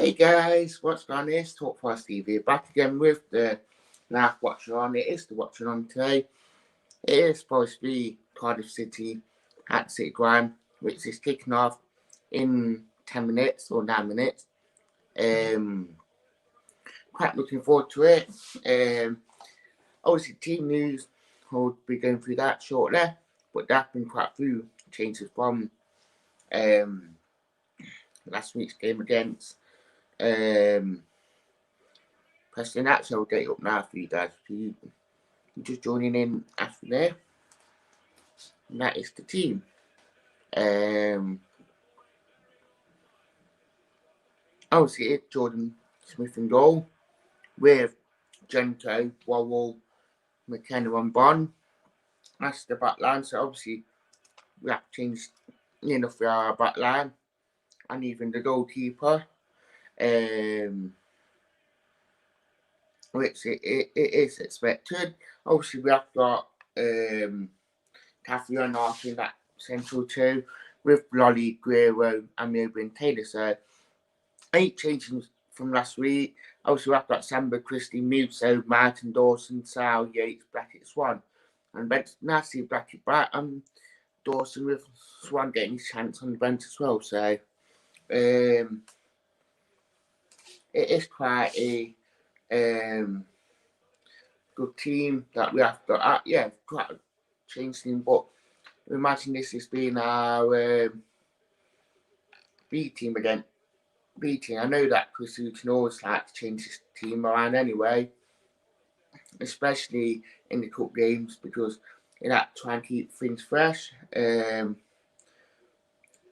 Hey guys, what's going on? It's Talk Fast TV back again with the live watcher on. It is the watcher on today. It is supposed to be Cardiff City at City Ground, which is kicking off in 10 minutes or 9 minutes. Quite looking forward to it. Obviously, team news, we'll be going through that shortly, but there have been quite a few changes from last week's game against Preston. That's our date up now for you guys. If you just joining in after there, and that is the team. Obviously, it's Jordan Smith and goal with Gento, Worrell, McKenna, and Bond. That's the back line. So obviously, we have to change enough for our back line and even the goalkeeper. Which it is expected. Obviously, we have got Catherine and Arthur in that central two with Lolly, Guerrero, and Milburn Taylor. So 8 changes from last week. Obviously, we have got Samba, Christie, Muso, Martin, Dawson, Sal, Yates, Brackett, Swan. And bench Nasty, Brackett, back, and Dawson with Swan getting his chance on the bench as well. So it is quite a good team that we have got. Quite a change team, but imagine this as being our B team again. B team. I know that Chris Hughton always likes to change his team around anyway, especially in the cup games because he like to try and keep things fresh.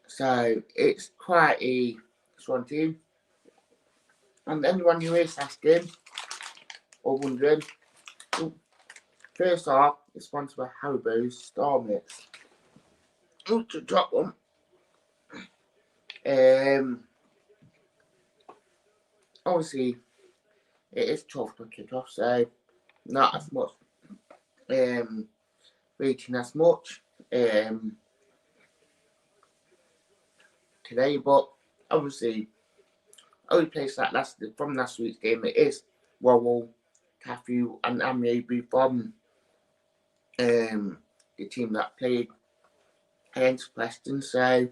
So it's quite a strong team. And anyone who is asking or wondering, first off, it's sponsored by Haribo's Star Mix. To drop one. Obviously, it is 12 to kick off, so not as much reaching as much today, but obviously, only place that from last week's game, it is Worrell, Cafu, and Amrabi from the team that played against Preston. So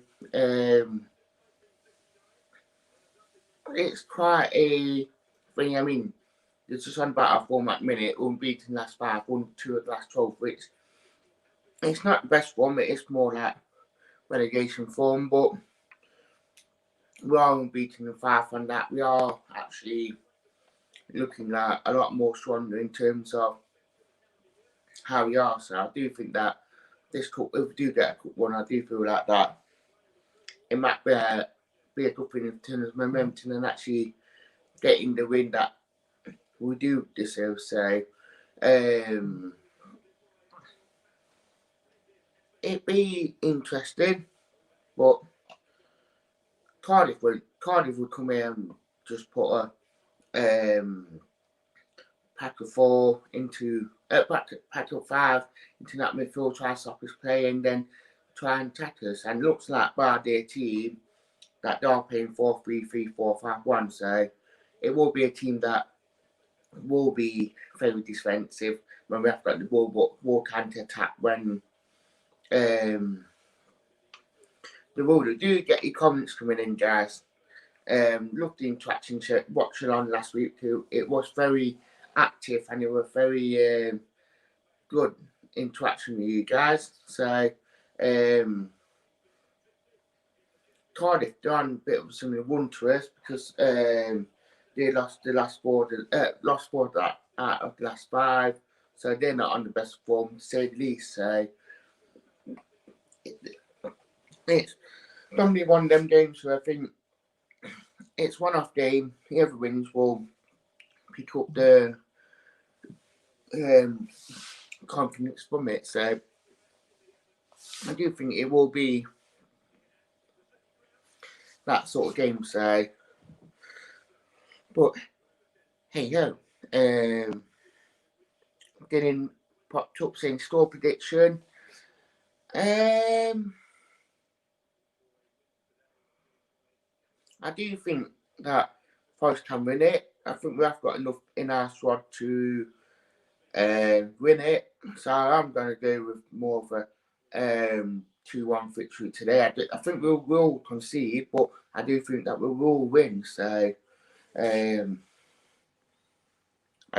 it's quite a thing. I mean, there's just on about our format minute, unbeaten last 5, won 2 of the last 12, which it's not the best form. It's more like relegation form, but we are unbeaten in 5 on that. We are actually looking at a lot more stronger in terms of how we are. So I do think that this cup, if we do get a cup one, I do feel like that it might be a good thing in terms of momentum and actually getting the win that we do deserve. So it'd be interesting, but Cardiff would come here and just put a pack of 4 into pack of 5 into that midfield, try to stop us play and then try and attack us. And looks like by their team that they're playing 4-3-3, 4-5-1. So it will be a team that will be very defensive when we have got the ball, but will counter attack when the ball. Do get your comments coming in, guys. Loved the interaction watching on last week too. It was very active and it was very good interaction with you guys. So Cardiff done a bit of something wondrous because they lost the last 4 out of the last 5, so they're not on the best form to say the least. So it's probably one of them games where I think it's one-off game. Whoever wins will pick up the confidence from it. So I do think it will be that sort of game. So, but hey ho, getting popped up saying score prediction. I do think that Forest can win it. I think we have got enough in our squad to win it. So I'm going to go with more of a 2-1 victory today. I think we will concede, but I do think that we will win. So I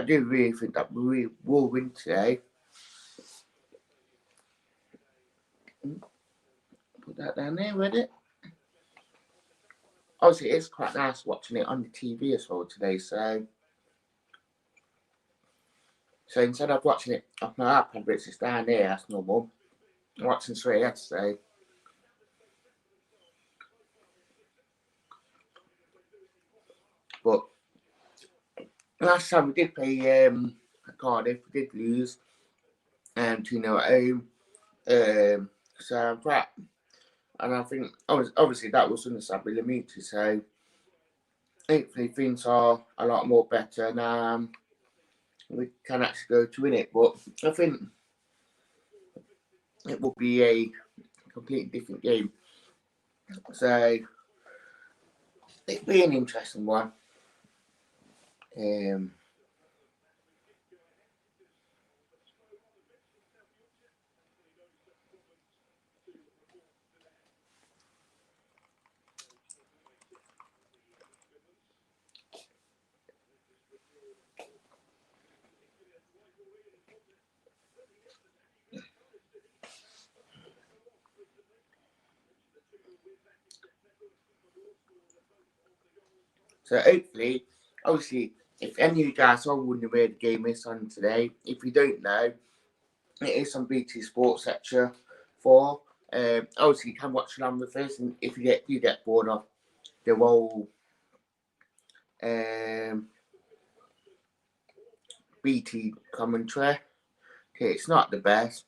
do really think that we will win today. Put that down there, ready? Obviously, it's quite nice watching it on the TV as well today. So instead of watching it off my iPad, which is down there, that's normal. I'm watching straight ahead today. But last time we did play Cardiff, we did lose 2-0 at home. So I'm quite, and I think obviously that was under Sabila, so hopefully things are a lot more better now. We can actually go to win it, but I think it will be a completely different game. So it'll be an interesting one. So hopefully, obviously, if any of you guys are wondering where the game is on today, if you don't know, it is on BT Sports Sector 4. Obviously, you can watch it on with us, and if you get bored of the whole BT commentary, it's not the best,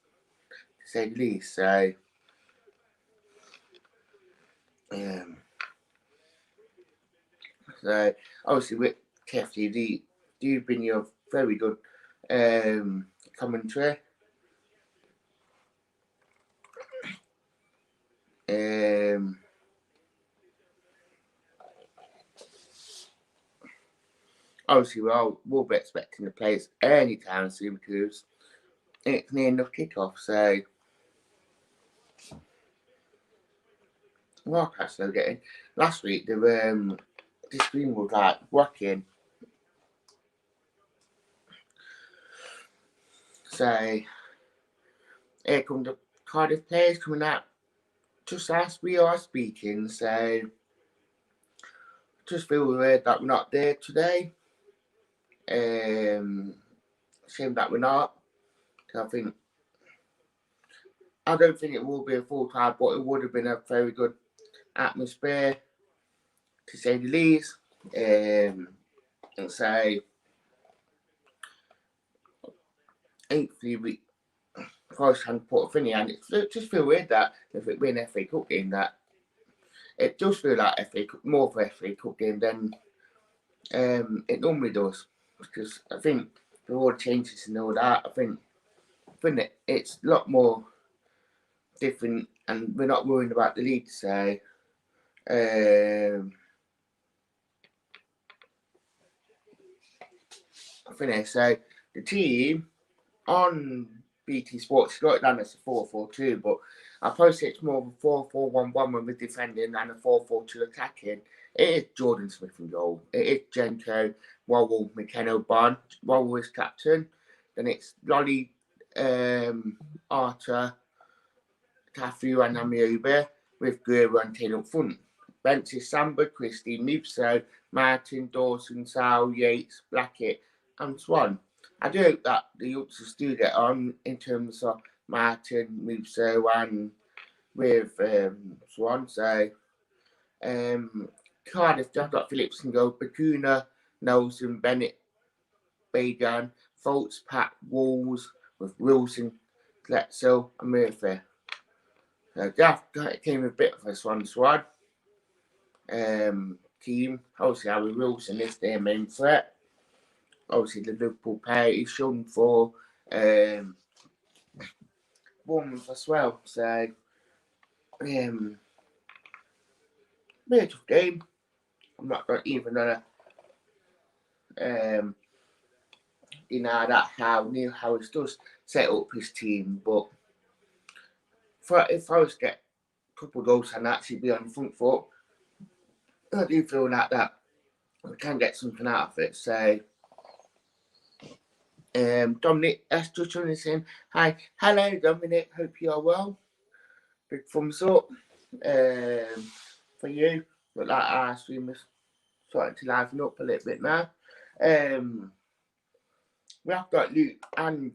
to say the least. So, obviously, with TFTV, you've been your very good commentary. Obviously, we'll be expecting the players anytime soon because it's near enough kickoff. So, what I still getting last week, the screen was like working. So, here come the Cardiff players coming out just as we are speaking. So, just feel weird that we're not there today. Shame that we're not. I don't think it will be a full time, but it would have been a very good atmosphere, to say the least. And so, hopefully we Forest can put a thing in, and it just feel weird that if it being an FA Cup game, that it does feel like more of a FA Cup game than it normally does, because I think with all the changes and all that, I think it's a lot more different, and we're not worrying about the league. So, so the team on BT Sports got it down as a 4-4-2, but I probably say it's more of a 4-4-1-1 when we're defending and a 4-4-2 attacking. It is Jordan Smith in goal. It is Jenko, Wowell, McKenna, Bond. Wowell is captain. Then it's Lolly, Arter, Tafu, and Amioba with Guerrero and Taylor up front. Bench is Samba, Christie, Mipso, Martin, Dawson, Sal, Yates, Blackett, and Swan. I do hope that the youngsters do get on in terms of Martin, Mipso, and with Swan. So, Cardiff, they've got Phillips and go, Bakuna, Nelson, Bennett, Bagan, Foltz, Pat, Walls, with Wilson, Gletzel, and Murphy. So, that came with a bit of a squad. Team. Obviously, Harry Wilson is their main threat. Obviously, the Liverpool pair is shown for Bournemouth as well. So, be a tough game. I'm not even gonna You know that how Neil Harris does set up his team, but if I was to get a couple of goals and actually be on the front foot, I do feel that we can get something out of it. So, Dominic S. just saying, hi, hello Dominic, hope you are well. Big thumbs up for you. But like our stream is starting to liven up a little bit now. We have got Luke and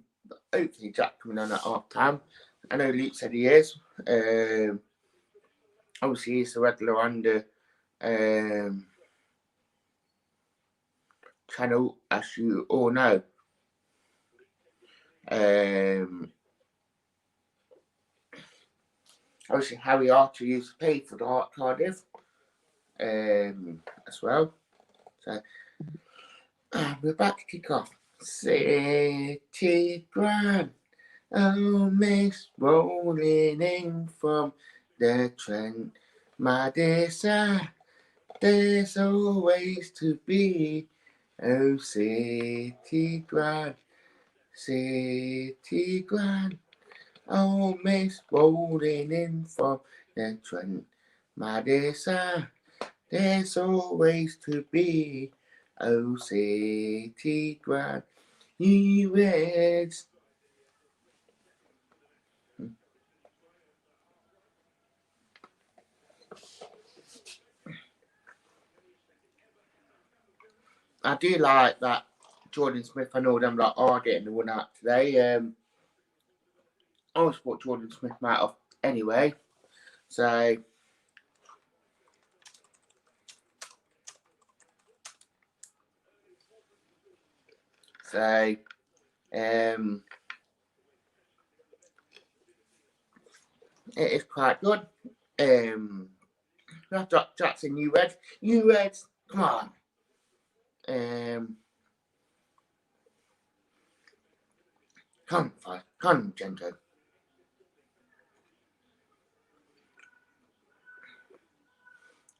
hopefully Jack coming on at half time. I know Luke said he is. Obviously he's a regular on the channel, as you all know. Obviously Harry Archer used to play for the Cardiff as well. So we're about to kick off. City Grand, oh mist rolling in from the Trent, my dear sir, there's always to be. Oh City Grand, oh mist rolling in from the Trent, my dear sir, there's always to be. Oh City Grand, you Reds. I do like that Jordan Smith. I know them like are getting the one out today. I always thought Jordan Smith might have anyway. So it is quite good. Jackson, you Reds, come on. Come on, Gento.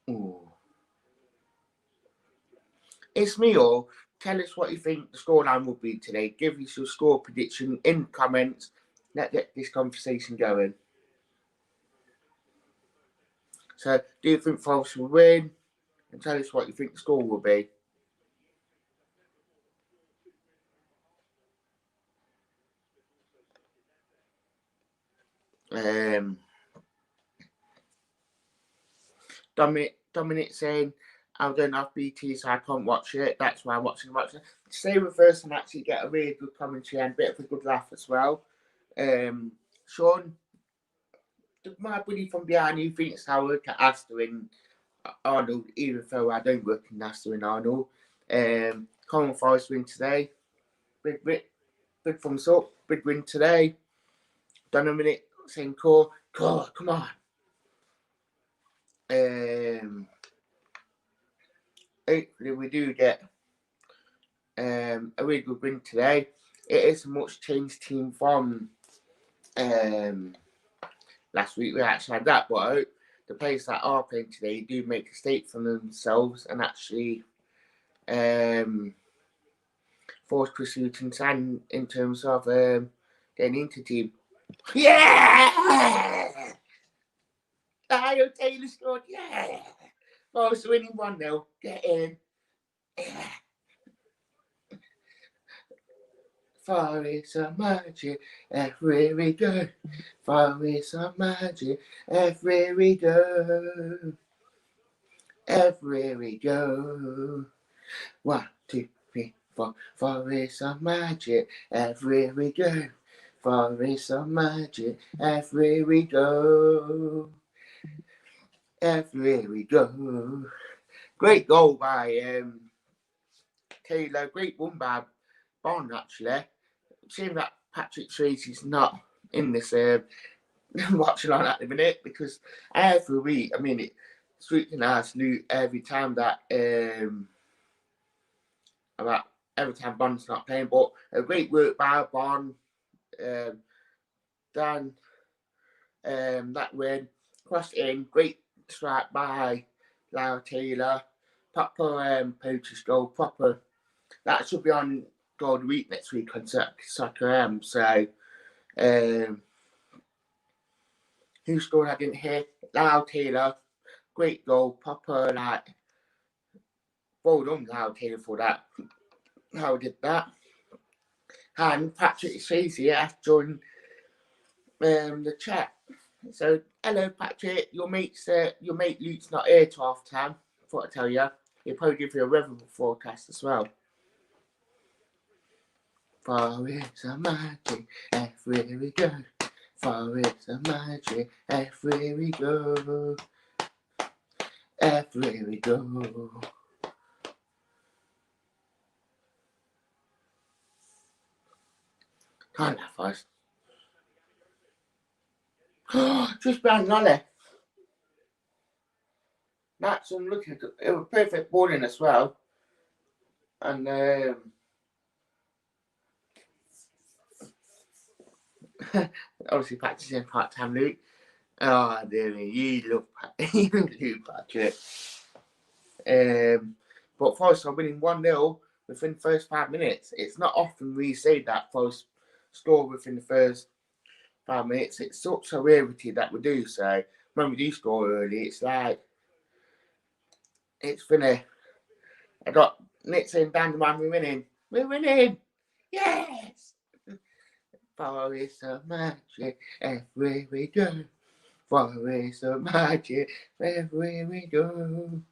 Ooh. It's me all. Tell us what you think the scoreline will be today. Give us your score prediction in the comments. Let's get this conversation going. So, do you think Forest will win? And tell us what you think the score will be. Dominic saying, I don't have BT, so I can't watch it. That's why I'm watching it. Stay with us and actually get a really good commentary and a bit of a good laugh as well. Sean, my buddy from behind who thinks I work at Astor in Arnold, even though I don't work in Astor in Arnold. Common Forest win today. Big thumbs up. Big win today. Dominic saying, come on. Hopefully we do get a really good win today. It is a much changed team from last week. We actually had that, but I hope the players that are playing today do make a stake for themselves and actually force pursuit and in terms of getting into team. Yeah! Kyle Taylor scored. Yeah! Forest winning 1-0. Get in. Yeah. Forest of magic, everywhere we go. Forest of magic, everywhere we go. Everywhere we go. 1, 2, 3, 4. Forest of magic, everywhere we go. Forest of magic, everywhere we go. Everywhere we go. Great goal by Taylor. Great one by Bond, actually. Seeing that Patrick Tracy's not in this watching on at the minute because every week, I mean, it's really nice loot every time that about every time Bond's not playing, but a great work by Bond. Dan, that win, crossed in, great strike by Lyle Taylor, proper poacher's goal, proper that should be on during the week next week on Soccer M. So, who scored? I didn't hear. Lyle Taylor, great goal, proper like. Well done, Lyle Taylor, for that. How did that? And Patrick Swayze has joined the chat. So, hello, Patrick. Your mate Luke's not here to half time. Thought I'd tell you. He'll probably give you a weather forecast as well. For it's a magic everywhere we go. For it's a magic everywhere we go. Everywhere we go. Can't laugh, us. Just behind Nolly. That's unlucky. It was perfect bowling as well. And obviously practicing part-time Luke. Oh dear me, you love Patrick. But Forest are winning 1-0 within the first 5 minutes. It's not often we say that Forest score within the first 5 minutes. It's such a rarity that we do. So when we do score early, it's like it's funny. I got Nick saying, "Dan, man, we're winning. We're winning. Yes." Forest of magic, everywhere we go. Forest of magic, everywhere we go.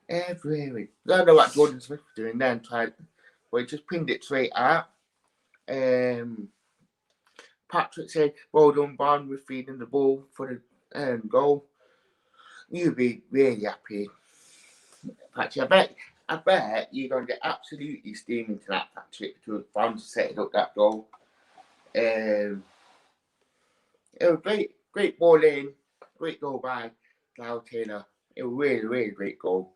Everywhere we go. I don't know what Jordan Smith was doing then, but he just pinned it straight out. Patrick said, "Well done, Bond, with feeding the ball for the goal." You'll be really happy, Patrick. I bet you're going to get absolutely steaming to that, Patrick, to Bond setting up that goal. It was great ball in, great goal by Lyle Taylor. It was really great goal.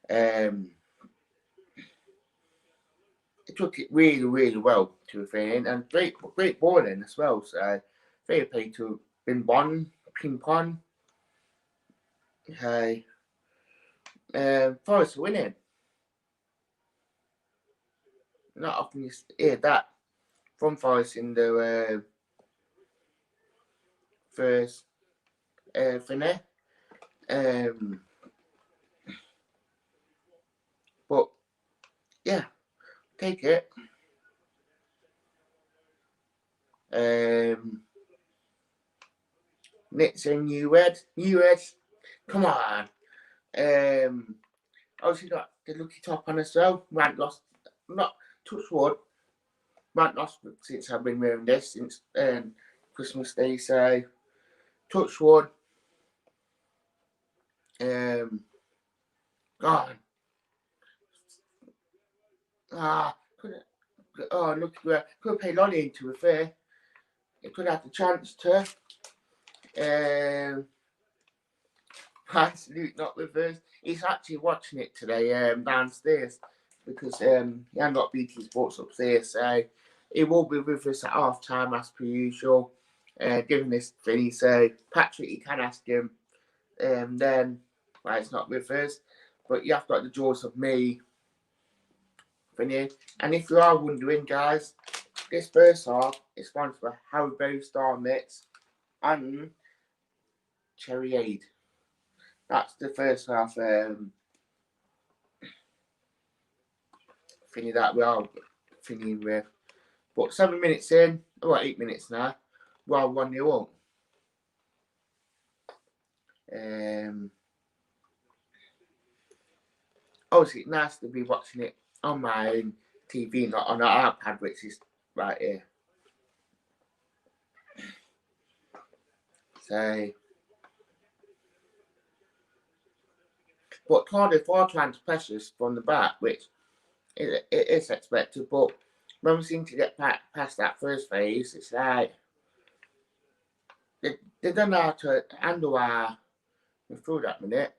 It took it really well to a thing, and great ball in as well. So fair play to Ping Pong. Okay. Forest winning. Not often you hear that from Forest in the first finale. But yeah, take it. Nick's in New Ed. Come on. Obviously got the lucky top on as well. We haven't lost, not touch wood. We haven't lost since I've been wearing this since Christmas Day. So touch wood. God. Look, could pay Lonnie into a fair. It could have the chance to. Luke not with us. He's actually watching it today downstairs because he hadn't got BT Sports upstairs. So he will be with us at half time as per usual, giving this thing. So Patrick, you can ask him then why he's not with us. But you have got the jaws of me. Vinny. And if you are wondering, guys, this first half is sponsored by Haribo Star Mix and Cherry Aid. That's the first half thingy that we are thinking with. But 7 minutes in, 8 minutes now, we are 1-0 up. Obviously, it's nice to be watching it on my own TV, not on our iPad, which is right here. So, but Cardiff are trying to press us from the back, which it is expected. But when we seem to get past that first phase, it's like they don't know how to handle our through that minute.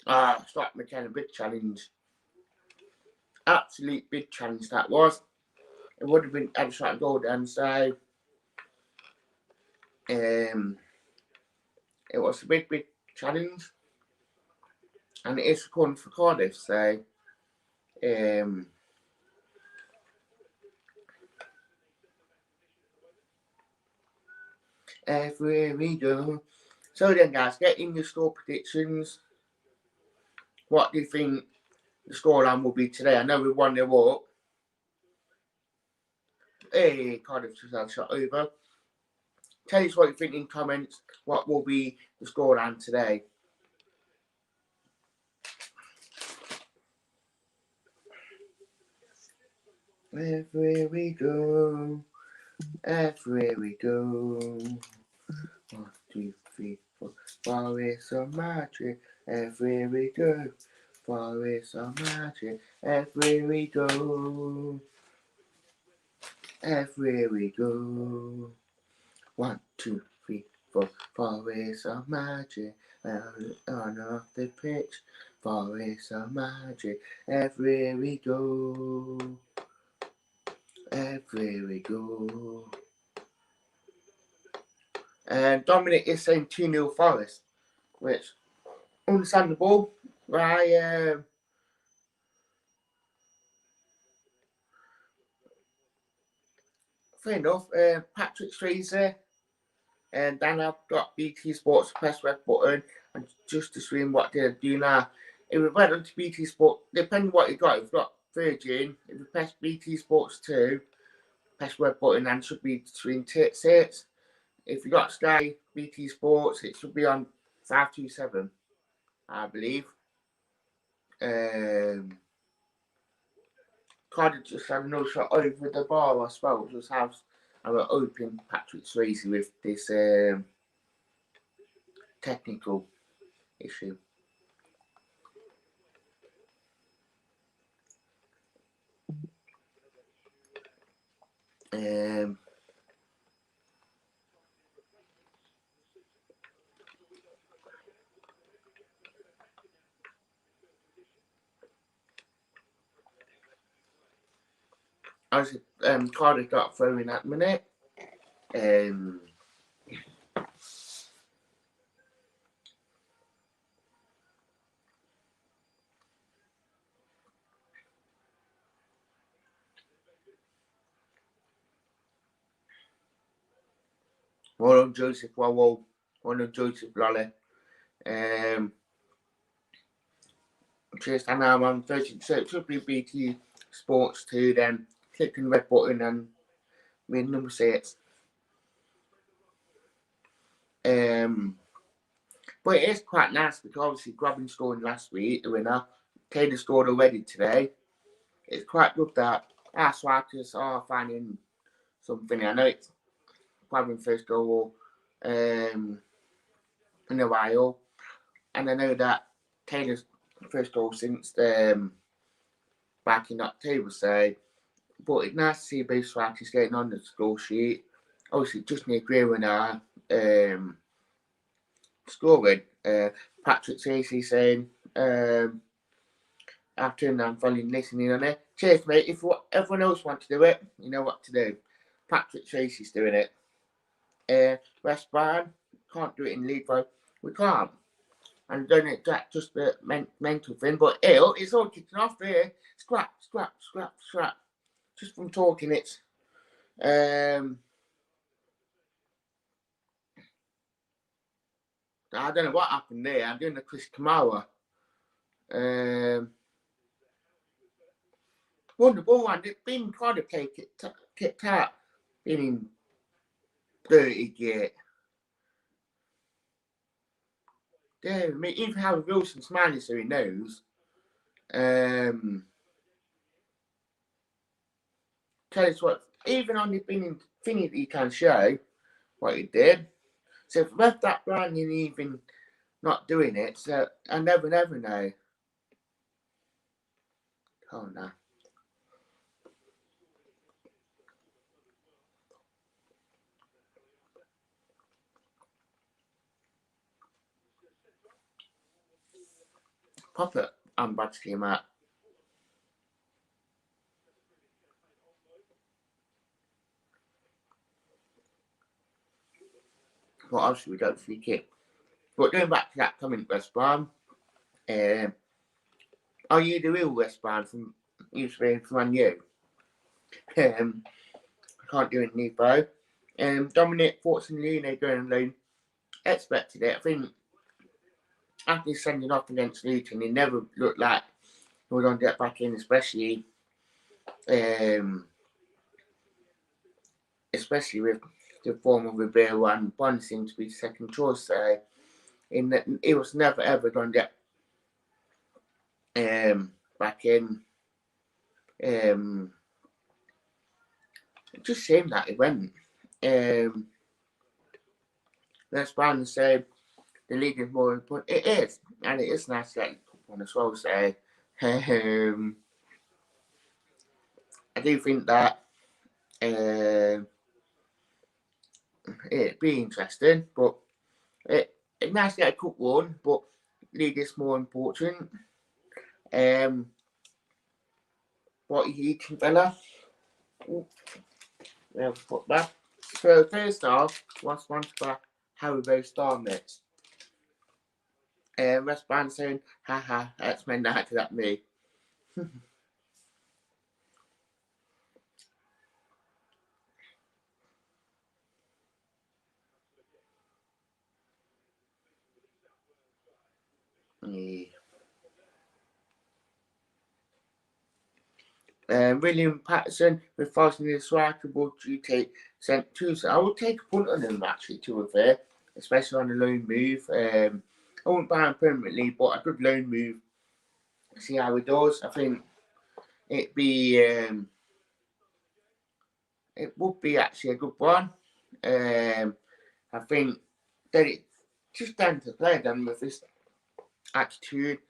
Start making a big challenge. Absolute big challenge that was. It would have been had a shot at goal then, so it was a big challenge. And it is according for Cardiff, so Everywhere we go. So then, guys, get in your score predictions. What do you think the scoreline will be today? I know we're 1-0 up. Hey, Cardiff just had a shot over. Tell us what you think in comments. What will be the scoreline today? Everywhere we go, everywhere we go. 1, 2, 3, 4. Forest of magic, everywhere we go. Forest of magic, everywhere we go. Everywhere we go. 1, 2, 3, 4. Forest of magic, on off the pitch. Forest of magic, everywhere we go. Everywhere we go. And Dominic is saying 2-0 Forest, which understandable. Right, fair enough. Patrick Swayze and then I've got BT Sports press red button and just to stream what they're doing now. If we went on to BT Sports, depending on what you got, if you've got Virgin, if you press BT Sports 2, press red button and it should be between sets. If you got Sky BT Sports, it should be on 527, I believe. Cardiff just had another shot over the bar as well. Just have an open Patrick Swayze with this technical issue. As Cardiff got thrown in that minute. One on Joseph Wowell, one on Joseph Lolly. Cheers, and I'm on 30, so it should be BT Sports 2, then click the red button and win number 6. But it is quite nice because obviously Grabbing scored last week, the winner. Taylor scored already today. It's quite good that our strikers are finding something. I know it's Grabbing first goal in a while, and I know that Taylor's first goal since back in October, so. But it's nice to see both strikers getting on the score sheet. Obviously, just need Greer and scoring. Patrick Tracy saying, after and I'm finally listening on it. Cheers, mate. If everyone else wants to do it, you know what to do. Patrick Tracy's doing it. West Brom can't do it in League 5. We can't. And don't it that just the mental thing, but it's all kicking off here. Scrap. Just from talking, it's I don't know what happened there. I'm doing the Chris Kamara. Won the ball and it's been kind of kicked out. Been dirty yet. Yeah, I mean, even Howard Wilson's smiling so he knows. Tell us what, even on the thing he can show what he did. So if we left that brand and even not doing it, so I never know. Oh no. Pop it and badge came out. Well, obviously we got the free kick. But going back to that comment, West Brom, are you the real West Brom from used to be for Man U. I can't do it neither. Dominic Fortune going on loan. Expected it. I think after sending off against Luton, he never looked like he was going to get back in, especially with the form of Ribeiro and Bond seemed to be second choice. So he was never ever going to get back in. It just seemed that he went. Let's try and say the league is more important. It is, and it is nice to get one as well. So I do think that it'd be interesting, but it's nice to get a cup one, but league is more important. What are you eating, fella? We'll put that. So first off, what's one for Haribo Star Mix? West Band saying, haha, that's my night to that me. William Patterson with Foston is strikeable. Do you take sent two? I would take a punt on him actually, to be fair, especially on a loan move. I wouldn't buy him permanently, but a good loan move. See how he does. I think it would be actually a good one. I think that it's just down to play them with this attitude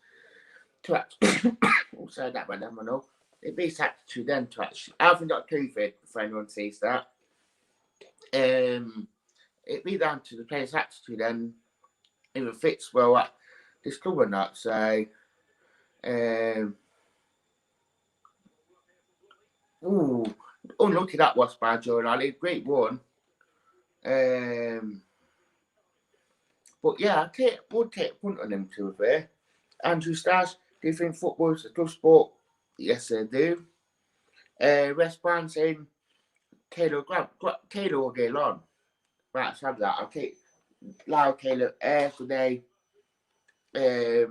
to actually. Also, that one, I don't know. It beats attitude then to actually. I haven't got COVID if anyone sees that. It be down to the player's attitude and if it fits well at this club or not. So, unlucky that was by Joe Ali. Great one. But yeah, would take a punt on him to be fair. Andrew Stash, do you think football is a tough sport? Yes, I do. West Brom saying Taylor will get on. Right, let's have that. I'll take Lyle Taylor every day of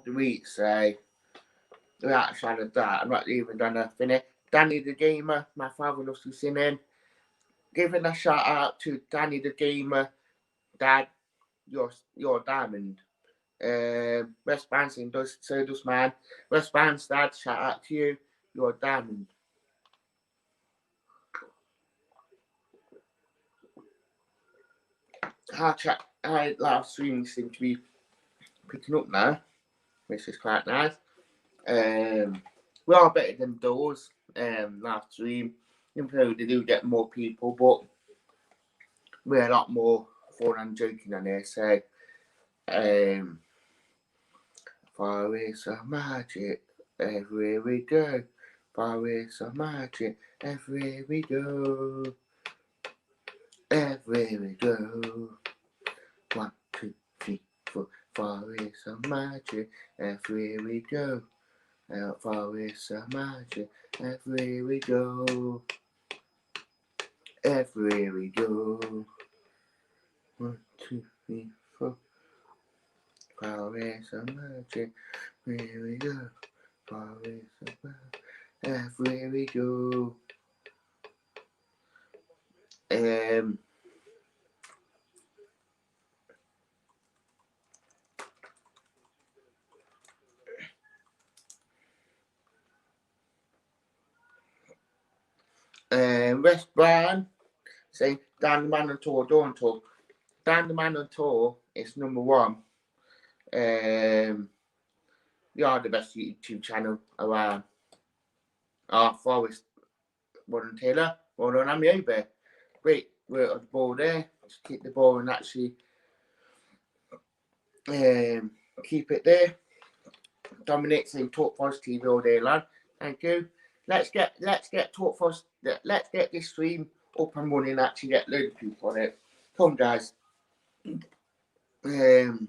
the week. So, right, outside of that, I'm not even gonna finish. Danny the Gamer, my father loves to sing in. Giving a shout out to Danny the Gamer, Dad, your diamond. West Bansing does so does man. West Bands Dad, shout out to you, your diamond. Our live streaming seem to be picking up now, which is quite nice. We are better than those live stream. Even though they do get more people, but we're a lot more fun and joking on here. So, far is some magic everywhere we go. Far is some magic everywhere we go. Everywhere we go. 1, 2, 3, 4. Far is some magic everywhere we go. Far is some magic everywhere we go. Everywhere we go. 1, 2, 3, 4. Far is some magic everywhere we go. Far is some magic everywhere we go. West Brom saying Dan the Man on Tour, don't talk. Dan the Man on Tour is number one. You are the best YouTube channel around. Forest, well done Taylor, well done I'm over. Great work on the ball there. Just keep the ball and actually keep it there. Dominic saying Talk Forest TV all day long. Thank you. Let's get Talk Forest. Let's get this stream up and running. Actually, get loads of people on it. Come, guys. Where's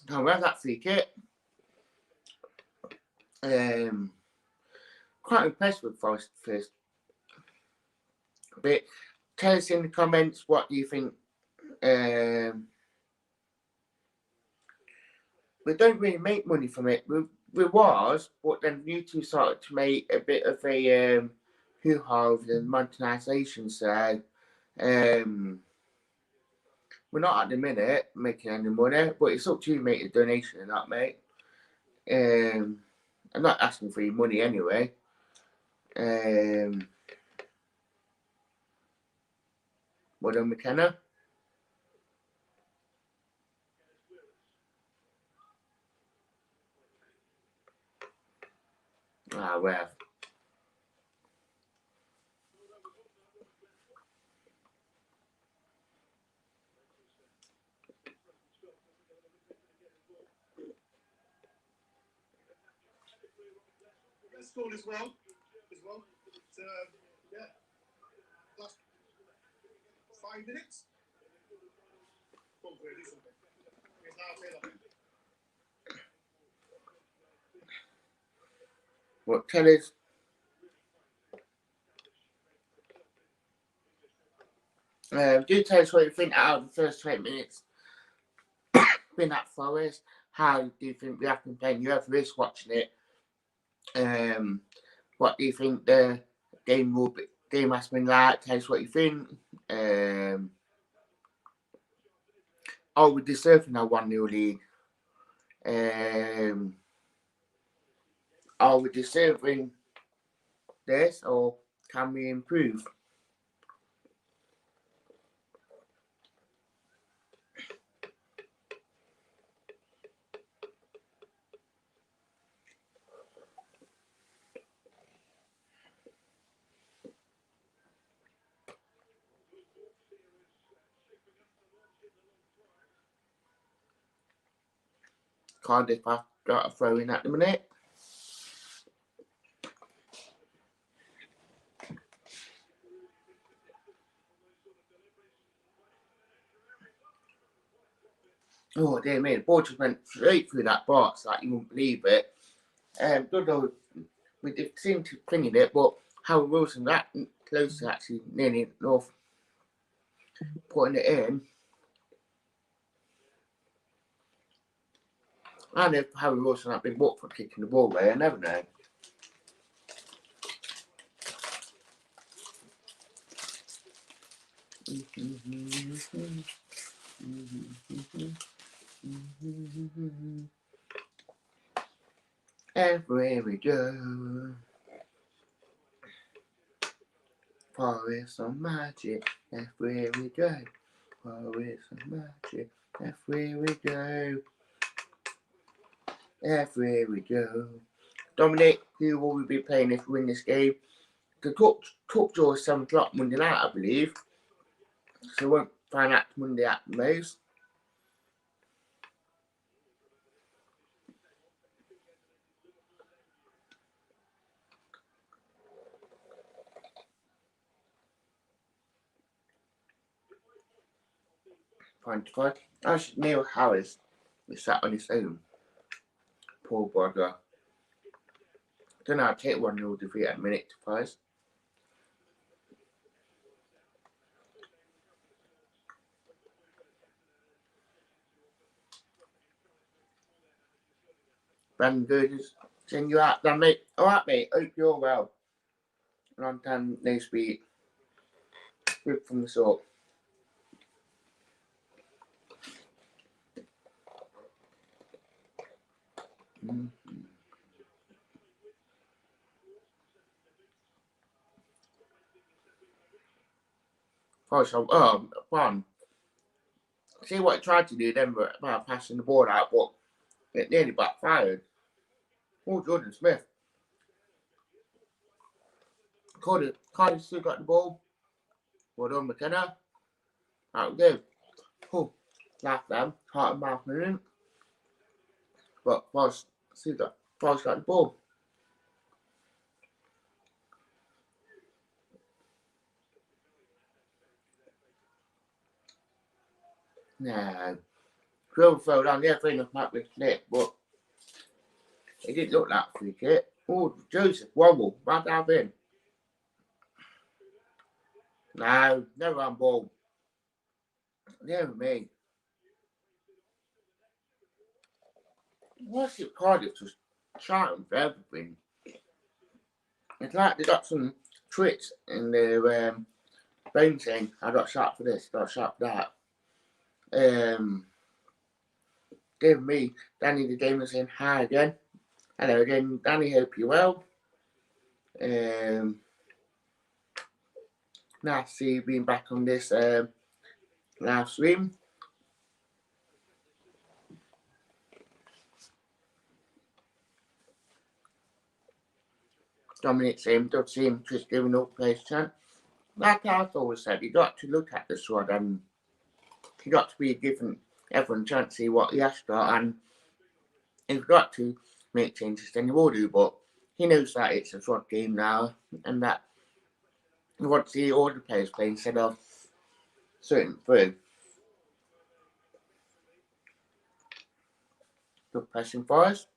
that free kick? Quite impressed with Forest first bit. Tell us in the comments what you think. We don't really make money from it. We was, but then you two started to make a bit of a hoo-ha with the monetization. So we're not at the minute making any money, but it's up to you, make a donation or not, mate. I'm not asking for your money anyway. Well done, McKenna. Ah, well. Scored as well. But, yeah, last 5 minutes. What, tell us. Do tell us what you think out of the first 20 minutes. Been at Forest. How do you think we have been playing? You have risk watching it. What do you think the game has been like? Tell us what you think. Are we deserving a 1-0 lead? Are we deserving this, or can we improve? Cardiff have got a throw in at the minute. Oh dear me, the ball just went straight through that box, like you wouldn't believe it. Good though, we did seem to cling it, but Howard Wilson that close to actually nearly north putting it in. And if Howard Wilson had been booked for kicking the ball away, I never know. Everywhere we go, Forest of magic. Everywhere we go, Forest of magic. Everywhere we go, everywhere we go. Dominic, who will we be playing if we win this game? The top draw is 7 o'clock Monday night, I believe. So we won't find out Monday at the most. Actually, Neil Harris is sat on his own. Poor bugger. Don't know how to take 1-0 defeat at minute to 5. Brandon Burgess, send you out there, mate. Alright, mate. Hope you're well. Long time no speak. Good from the sort. Fun. See what I tried to do then about passing the ball out, but it nearly backfired. Oh, Jordan Smith. Cardiff still got the ball. Well done, McKenna. Out we go. Oh, laugh them. Heart and mouth moving. But Forest got the ball. No. Drill throw down the other thing of Matt with Nick, but It didn't look like a free kick. Oh, Joseph Wobble, right down in. No, never on ball. Never me. What's it Cardiff just shouting for everything? It's like they got some twits in their phone saying, I got shot for this, got shot for that. Give me Danny the Gamer saying hi again. Hello again, Danny, hope you're well. Nice to see you being back on this live stream. Dominic saying, don't see him just giving up his chance. Like I've always said, you got to look at the squad and you got to be giving everyone a chance to see what he has got, and if you've got to make changes, then you will do. But he knows that it's a squad game now, and that he wants to see all the players play instead of certain through. Good pressing for us.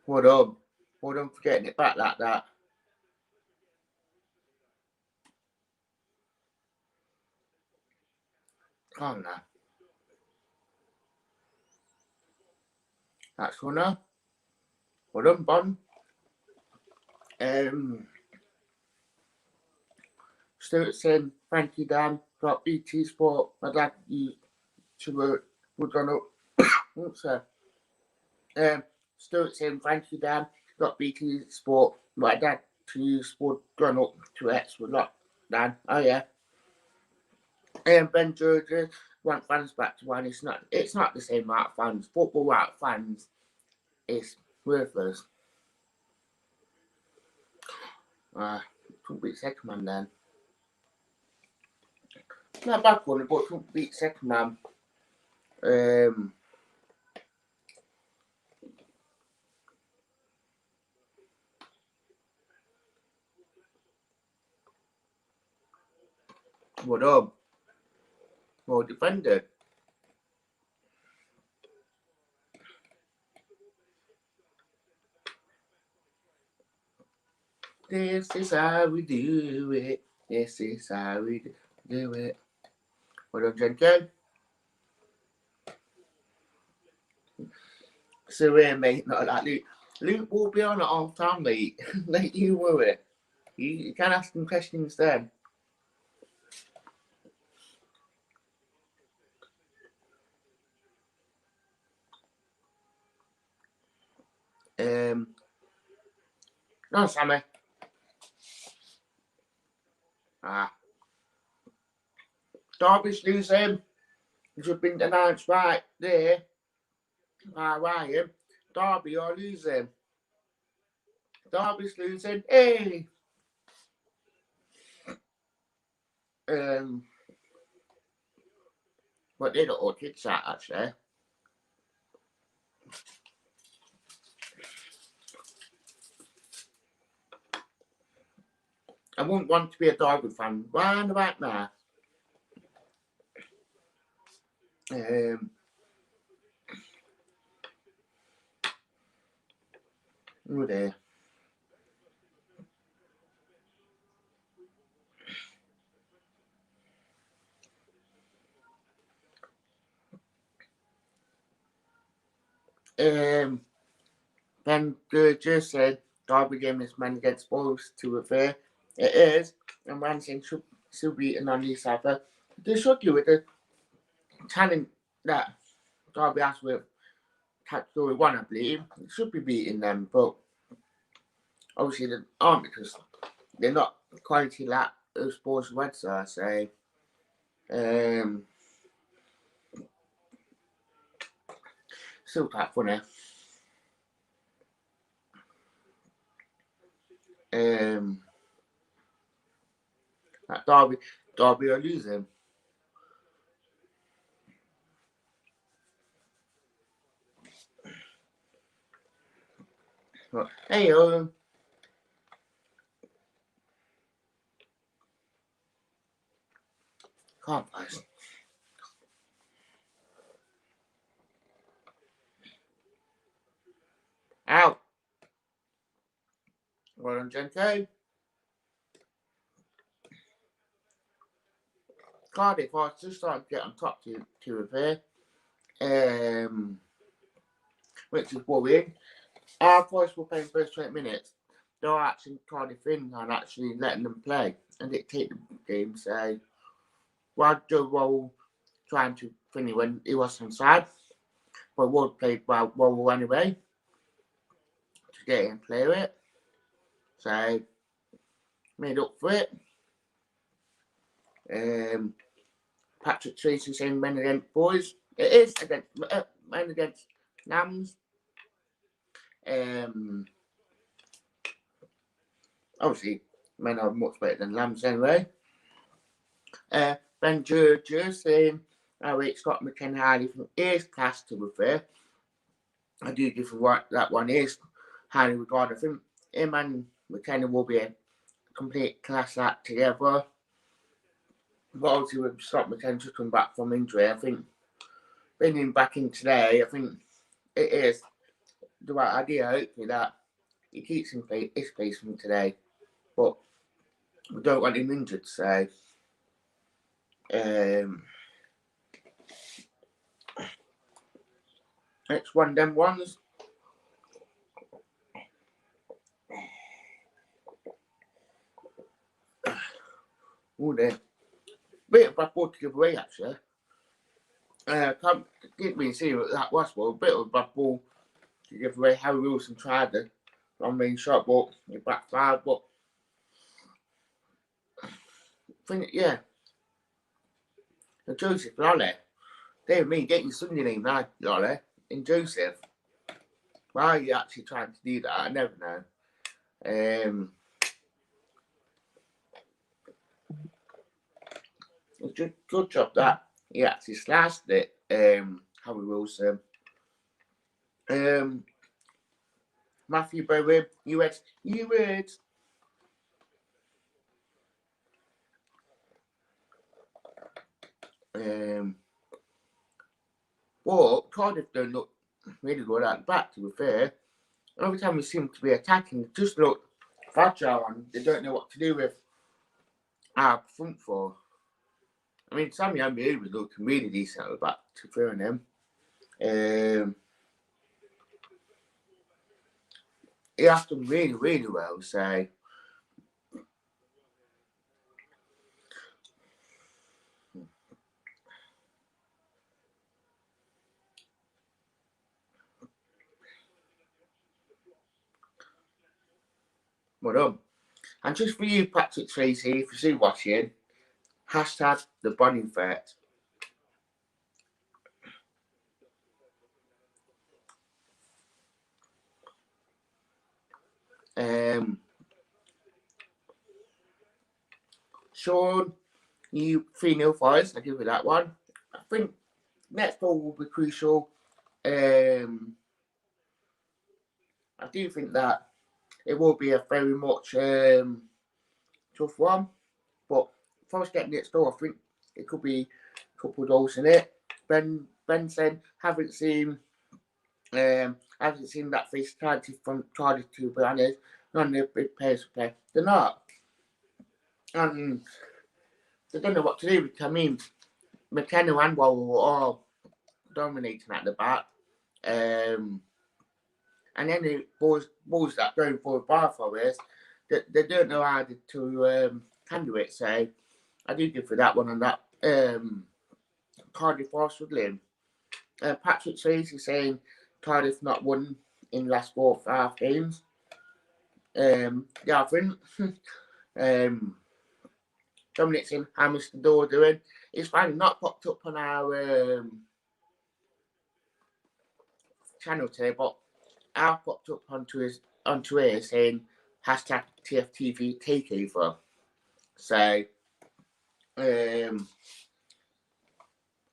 Well done. Well done for getting it back like that. Come on now. That's winner. Well done, Bon. Stuart saying, thank you, Dan. Got BT Sport. My dad used to work. We've gone up. Oops, Stuart saying, thank you, Dan. Got BT Sport. My dad to use would gone up to X with lot, Dan. Oh, yeah. Ben George want fans back to one. It's not the same amount of fans. Football without fans is worthless. Couldn't beat second man then. Not a bad one, but couldn't beat second man. What up? Well defended. This is how we do it. This is how we do it. Well done, Jenkins. So, mate, not like Luke. Luke will be on at half time, mate. Like you worry. You can ask him questions then. No, Sammy. Derby's losing. It should have been announced right there by Ryan. Derby are losing. Derby's losing. Hey! But they don't all kick that actually. I wouldn't want to be a Derby fan round about now. Oh dear. Ben just said Derby game is man against Wolves to a fair. It is, and Lansing should be an on this other. They should do with the talent that Derby has with category 1, I believe. It should be beating them, but obviously they aren't because they're not quality like those sports Reds are, so still quite funny. Like Derby are losing. But, hey, can't guys. on Jenko. Cardiff are just starting to get on top to repair, which is worrying. Our boys were playing first 20 minutes. They're actually Cardiff in and actually letting them play and dictate the game. So, while Joe Roll trying to finish when he was inside, but Wood played well anyway to get in and play it. So, made up for it. Patrick Tracy saying men against boys. It is against men against lambs. Obviously, men are much better than lambs anyway. Ben George saying, I rate Scott McKenna highly from A's class, to be fair. I do give what that one is highly regarded. I think him and McKenna will be a complete class act together. But obviously, with Scott McKenna to come back from injury, I think bringing him back in today, I think it is the right idea. Hopefully, that he keeps his place from today. But we don't want him injured, so. It's one of them ones. Oh dear. Bit of bad ball to give away, actually. Can't get me see what that was, but a bit of a bad ball to give away. Harry Wilson tried the long range shot, but it backfired. But I think, yeah. And Joseph Lolly, they mean get your Sunday name now, Lolly, in Joseph. Why are you actually trying to do that? I never know. It's a good job that he actually slashed it, Harry Wilson. Matthew Bowen, you would. Well, Cardiff don't look really good at the back, to be fair. Every time we seem to be attacking, they just look fragile and they don't know what to do with our front four. I mean, Sammy Ambi was looking really decent at the back, to be fair on him. He has done really, really well, so. Well done. And just for you, Patrick Tracy, if you're still watching, hashtag the Bonnie Effect. Sean, you 3-0 for us. I'll give you that one. I think next ball will be crucial. I do think that it will be a very much tough one. But if I was getting next door, I think it could be a couple of goals in it. Ben said, haven't seen that physicality from Cardiff to be honest. None of the big players play. They're not. And they don't know what to do. I mean, McKenna and Wall were all dominating at the back. And then the balls that going for the bar for us, they don't know how to handle it. So I do give for that one on that. Cardiff are struggling. Patrick Tracy saying Cardiff not won in the last 4 or 5 games. Yeah, I think. Dominic saying, how much the door doing? It's finally not popped up on our channel today, but I popped up onto here saying hashtag TFTV takeover. So,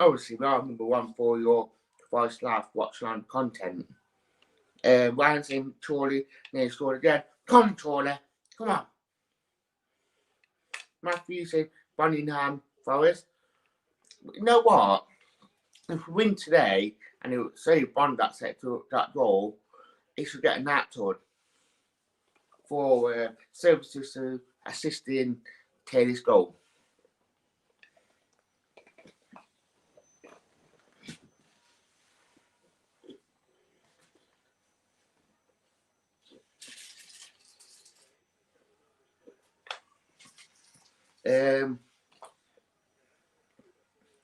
obviously, we are number 1 for your 5-star watch-along content. Ryan saying, Chorley, nearly scored again. Come, Chorley, come on. Matthew saying, Bunningham, Forest. You know what? If we win today, and it would say Bond that set to that goal, he should get a nat ton. for services to assist in Taylor's goal.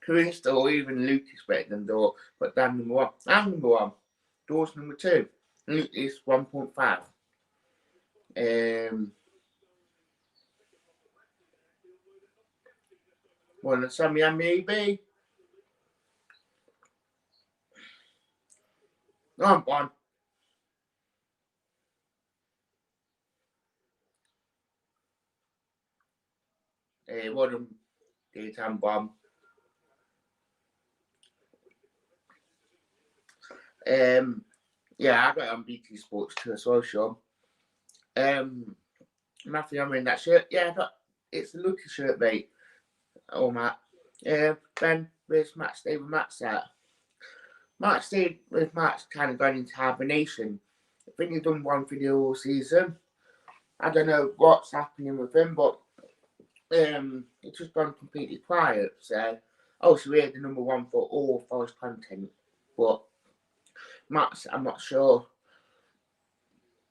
Chris or even Lucas better than Dor, but Dan number one. I'm number one. Dor's number two. Luke is 1.5. One of Sammy and maybe. I'm one. One of them daytime bomb. Yeah, I got it on BT Sports too as well, Sean. Matthew, I'm wearing that shirt. Yeah, it's a lucky shirt, mate. Oh, Matt. Ben, where's Matt stay with Matt's at? Matt stayed with Matt's kind of gone into hibernation. I think he's done one video all season. I don't know what's happening with him, but it's just gone completely quiet. So, also we're the number one for all Forest content, but Matt's, I'm not sure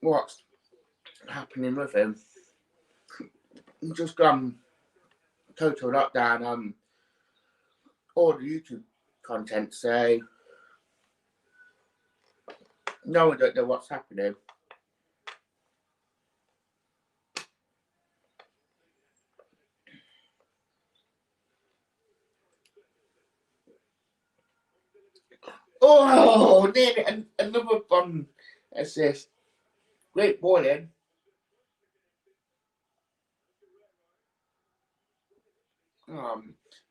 what's happening with him. He's just gone total lockdown on all the YouTube content, so no one don't know what's happening. Oh, nearly another fun assist. Great ball in.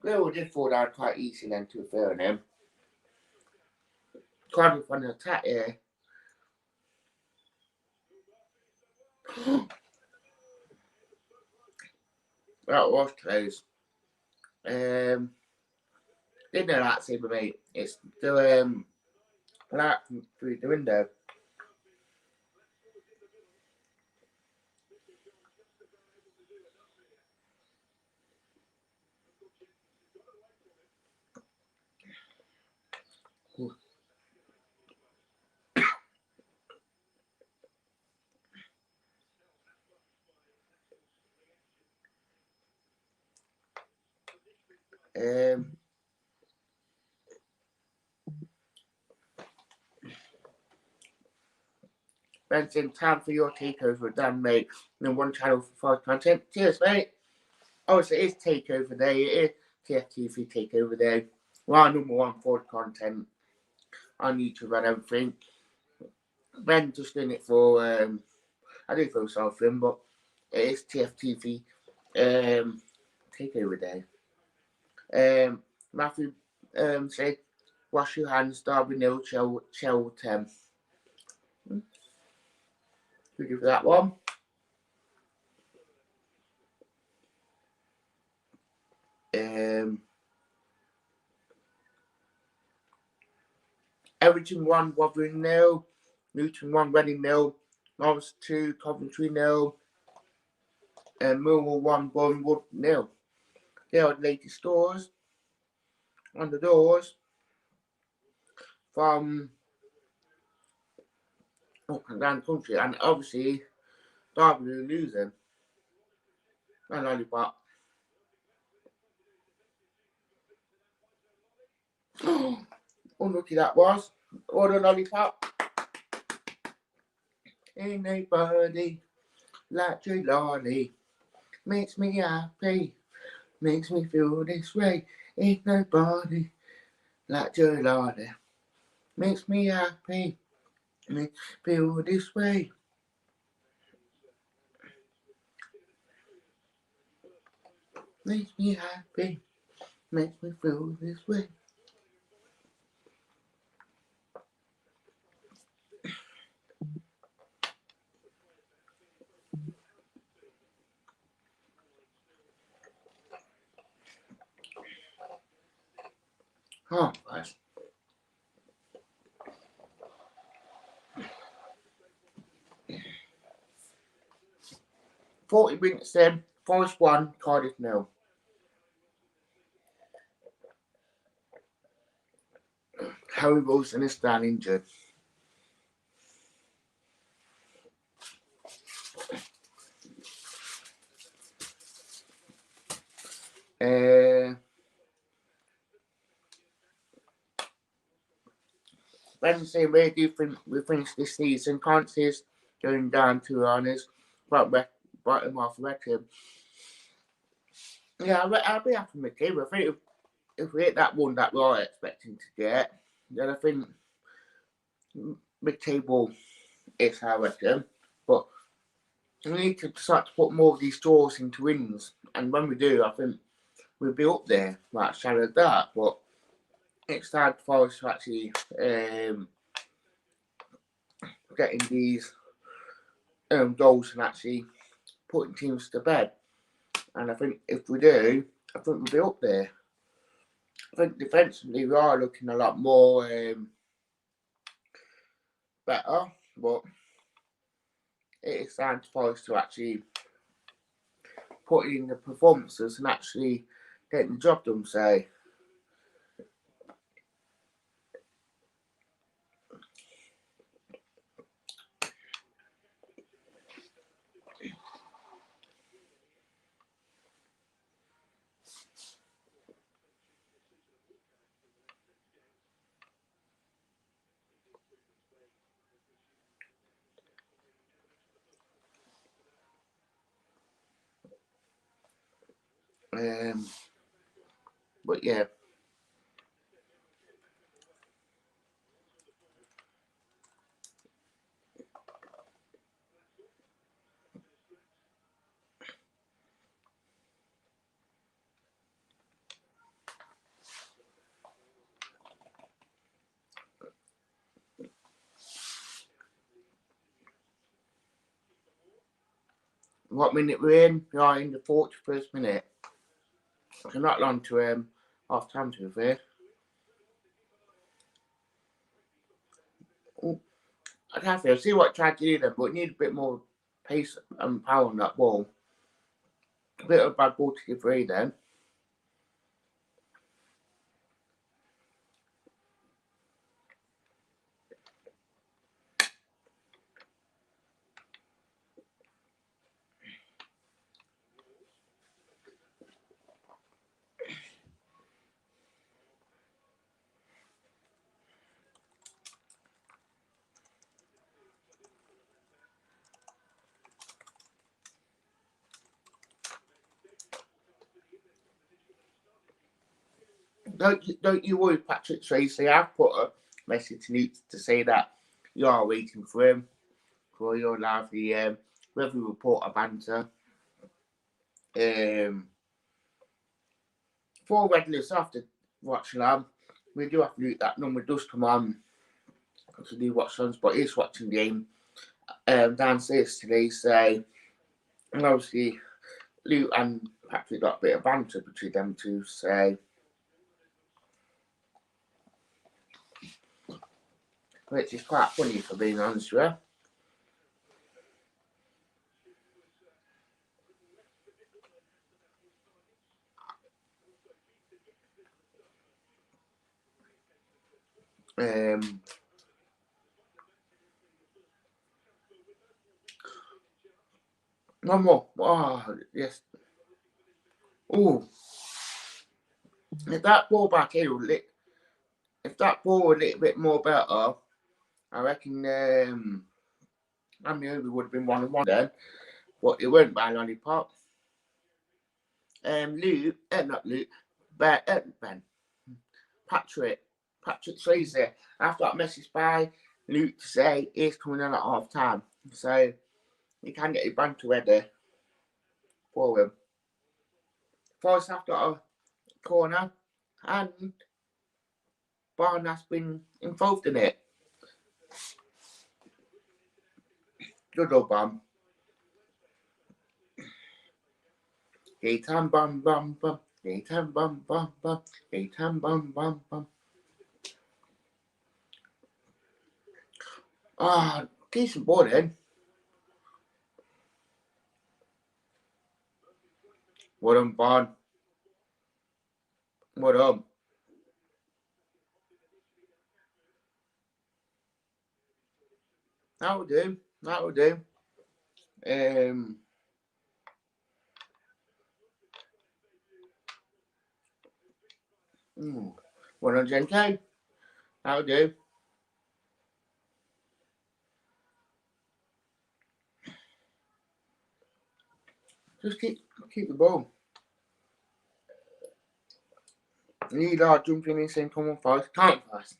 Grille did fall down quite easy then, to be fair on him. Cardiff on the attack here. That was close. Didn't know that, Saber, mate. It's still light through the window. Benson, time for your takeover, Dan, mate. And one channel for Forest content. Cheers, mate. Obviously, it is takeover day. It is TFTV takeover day. We are number one for content on YouTube and everything. Ben just in it for I do feel sorry for him, but it is TFTV takeover day. Matthew said, wash your hands, Derby nil, Cheltenham. We give that one. Everton 1, Rotherham 0, Newton 1, Reading 0, Norwich 2, Coventry 0, and Millwall 1, Bournemouth 0. There are the latest scores on the doors from up and down the country, and obviously Derby are losing. And Lollipop. Unlucky that was. Or the Lollipop. Ain't nobody like your lolly. Makes me happy. Makes me feel this way. Ain't nobody like your lolly. Makes me happy. Makes me feel this way. Makes me happy. Makes me feel this way. Oh, gosh. 40 minutes then, Forest 1, Cardiff 0. Harry Wilson is down injured. Wednesday, where do you think we finish this season? Can't see us going down, to be honest. Bottom off record. Yeah, I'll be happy with it. I think if we hit that one that we are expecting to get, then I think mid-table is, I reckon. But we need to start to put more of these draws into wins. And when we do, I think we'll be up there, like shadow that. But it's time for us to actually getting these goals and actually putting teams to bed. And I think if we do, I think we'll be up there. I think defensively we are looking a lot more better, but it is time for us to actually put in the performances and actually getting the job done, say. But yeah. What minute we're in? We are in the 41st minute. So not long to half time, to be fair. I can't feel. See what I tried to do then, but need a bit more pace and power on that ball. A bit of a bad ball to give away then. Don't you worry, Patrick Tracy. I've put a message to say that you are waiting for him for your lively review report of banter. For regulars after watching them, we do have to do that number does come on to do watch ons, but he's watching the game downstairs today, so and obviously Luke and Patrick got a bit of banter between them two, so which is quite funny, for being honest with you. One more. Oh, yes. Oh, if that ball back here, if that ball were a little bit more better, I reckon Amy would have been 1-1 then. But it weren't by lollipop. Luke, not Luke, Ben, Patrick Swayze. After that message by Luke to say he's coming on at half time, so he can get his banter ready for him. Forrest after a corner, and Barn has been involved in it. Good old Bam. Bam bam bam. Bam bam bam. Bam bam bam. Ah, decent ball then. Well done, Bond. Well done. That will do. That will do. Well done, Gento. That will do. Just keep the ball. Need our jumping in saying come on fast. Can't fast.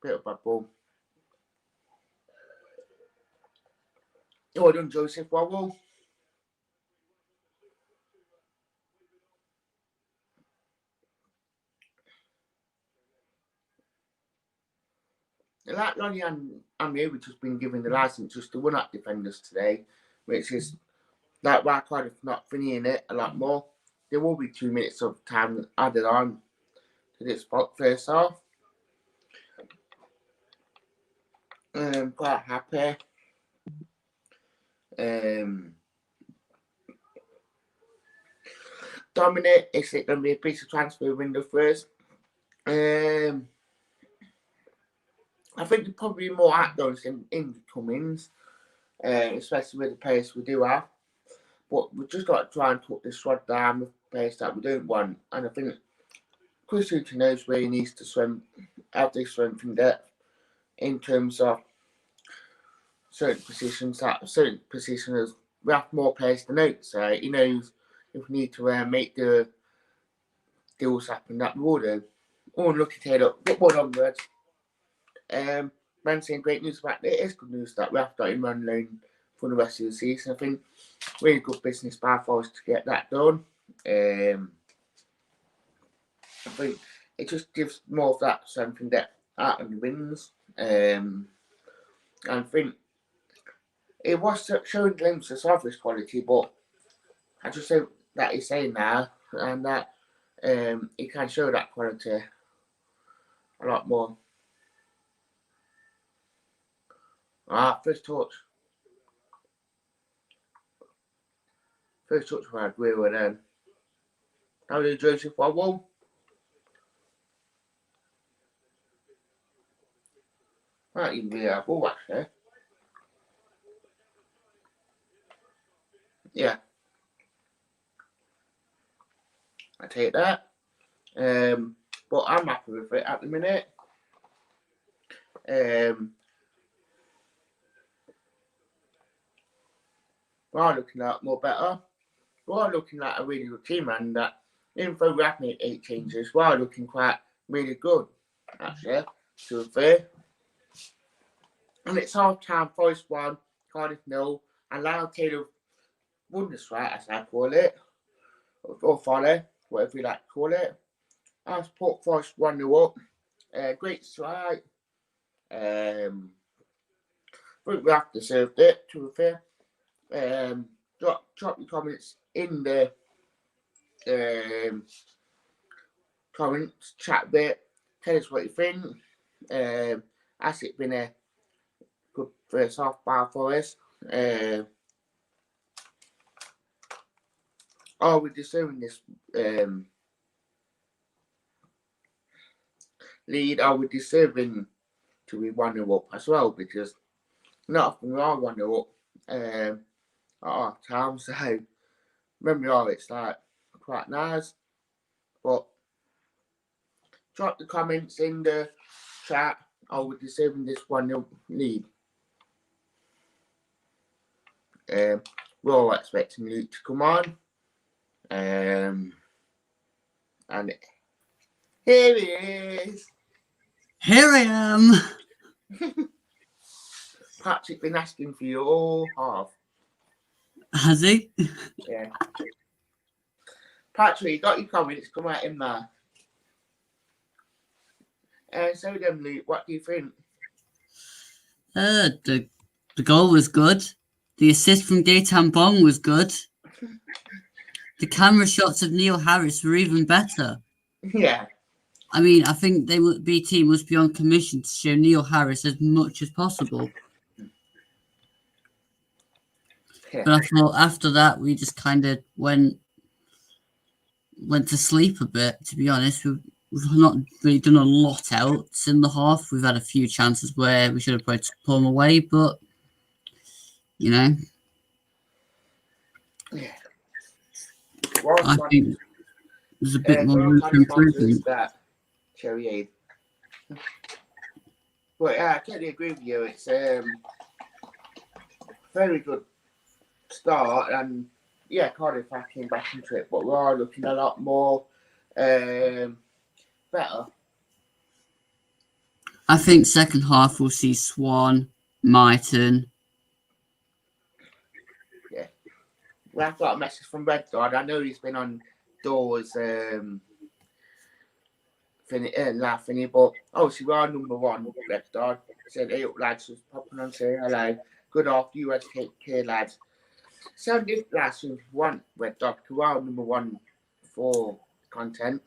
Bit of bad ball. Well done, Joseph Wobble. Like Lonnie and Amy, we've just been given the licence just to run at defenders today, which is like why Cardiff not finishing it a lot more. There will be 2 minutes of time added on to this first half. Quite happy. Dominic, is it going to be a piece of transfer window first? I think there's probably more outgoings in incomings, especially with the pace we do have. But we've just got to try and put this squad down with the pace that we don't want. And I think Chris Hughton knows where he needs to have this strength and depth in terms of certain positions. Certain positions we have more pace than others. He knows if we need to make the deals happen, that we will do. Unlucky tail up. But one onwards. Man saying great news about it. It is good news that we have got him on loan for the rest of the season. I think really good business by Forest to get that done. I think it just gives more of that strength and depth out of the wins. And I think it was showing glimpses of his quality, but I just think that he's saying now and that he can show that quality a lot more. First touch. First touch I agree with him. How did Joseph Wobble? Might even be a ball actually. Yeah. I take that. But I'm happy with it at the minute. We are looking at more better. We are looking at a really good team, and that even though we have made 8 changes, we are looking quite really good, actually, to be fair. And it's half time, Forest 1, Cardiff 0, and Lyle Taylor won the strike, as I call it, or follow, whatever you like to call it. I've put Forest 1-0 up. Great strike. I think we have deserved it, to be fair. Drop your comments in the comments chat bit. Tell us what you think. Has it been a good first half by Forest? Are we deserving this lead? Are we deserving to be 1-0 up as well? Because not often we are 1-0 up at our time, so when we are, it's like quite nice. But drop the comments in the chat. Are we deserving this 1-0 lead? We're all expecting Luke to come on. And here he is. Here I am. Patrick been asking for you all half. Has he? Yeah. Patrick, you got your comments, come out in there. So then, Luke, what do you think? The goal was good. The assist from Gaetan Bong was good. The camera shots of Neil Harris were even better. Yeah. I mean, I think BT must be on commission to show Neil Harris as much as possible. Yeah. But I thought after that we just kind of went to sleep a bit. To be honest, we've not really done a lot else in the half. We've had a few chances where we should have probably pulled them away, but you know, Yeah. One I think there's a bit more room for improvement. that Cherry Aid. But yeah, I totally agree with you. It's very good start, and yeah, Cardiff came back into it, but we are looking a lot more better. I think second half we'll see Swan, Myton. Yeah. Well, I've got a message from Red Dot. I know he's been on Doors laughing, but obviously we are number one, Red Dot. Said, hey up lads, just popping on say hello. Good off USK lads. Sounded last week one Red Dot, we are number one for content.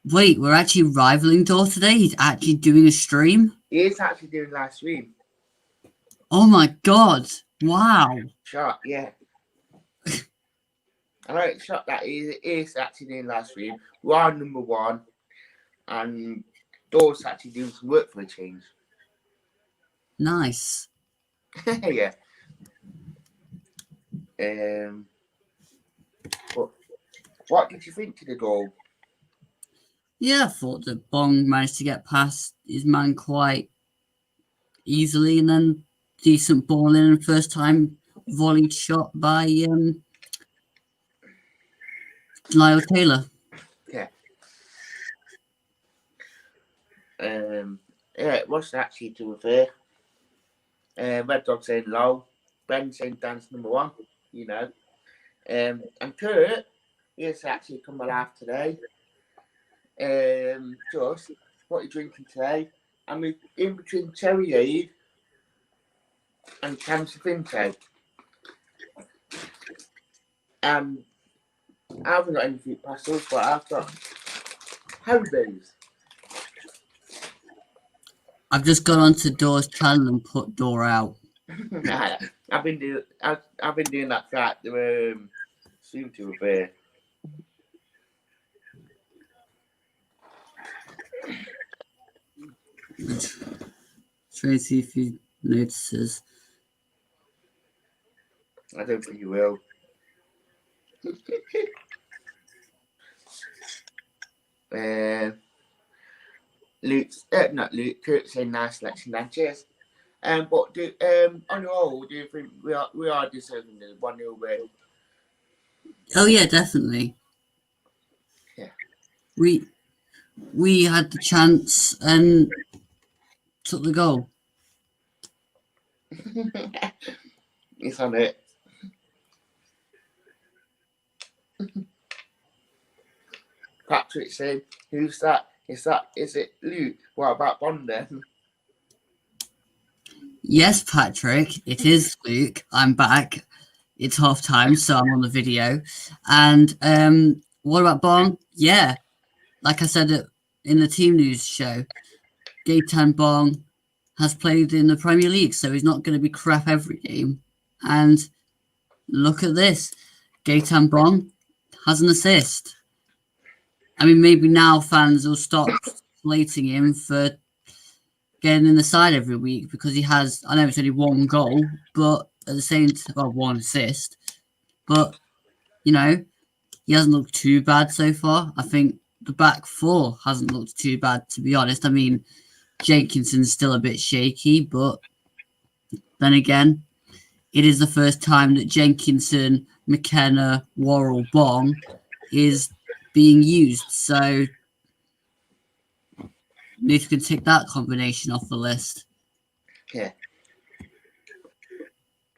Wait, we're actually rivaling Door today? He's actually doing a stream? He is actually doing live stream. Oh my god. Wow. Shot, yeah. I know it's shot that he is actually doing live stream. We are number one, and Door's actually doing some work for a change. Nice. Yeah. But what did you think to the goal? Yeah, I thought that Bong managed to get past his man quite easily, and then decent ball in, and first time volleyed shot by Lyle Taylor. Yeah. Yeah, it was actually to refer. Red Dog saying low, Ben saying dance number one, you know. And Kurt, he's actually come alive today. Just what are you drinking today? And we in between Cherry Aid and Cancer Finto. I haven't got anything pastels, but I've got Haribo's. I've just gone onto Door's channel and put Door out. I've been doing that throughout the soon to repair. Try and see if he notices. I don't think you will. Not Luke. Kurt's saying nice selection there. Cheers. But on the whole, do you think we are deserving the 1-0 win? Oh yeah, definitely. Yeah. We had the chance and took the goal. It's on it. Patrick saying, "Who's that? Is it Luke? What about Bond then?" Yes, Patrick, it is Luke. I'm back. It's half time, so I'm on the video. And what about Bong? Yeah, like I said in the team news show, Gaetan Bong has played in the Premier League, so he's not going to be crap every game. And look at this. Gaetan Bong has an assist. I mean, maybe now fans will stop slating him for getting in the side every week because he has, I know it's only one goal, but at the same time, well, one assist. But, you know, he hasn't looked too bad so far. I think the back four hasn't looked too bad, to be honest. I mean, Jenkinson's still a bit shaky, but then again, it is the first time that Jenkinson, McKenna, Worrell, Bong is being used. So, if you can take that combination off the list. Yeah.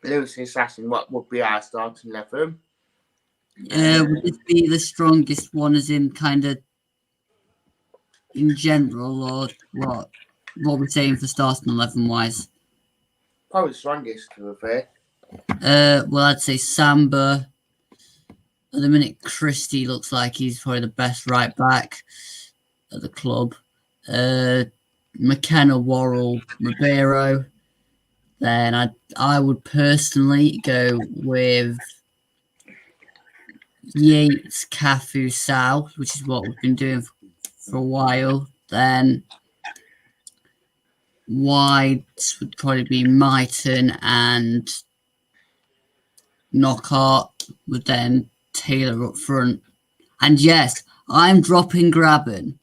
Lewis is asking what would be our starting 11. Would this be the strongest one, as in kind of in general, or what? What we're saying for starting 11 wise? Probably strongest to refer. Well, I'd say Samba. At the minute, Christie looks like he's probably the best right back at the club. McKenna, Worrell, Ribeiro. then I would personally go with Yates, Cafu, Sal, which is what we've been doing for a while. Then wides would probably be Mighton and Knockhart, with then Taylor up front. And yes, I'm dropping Graben.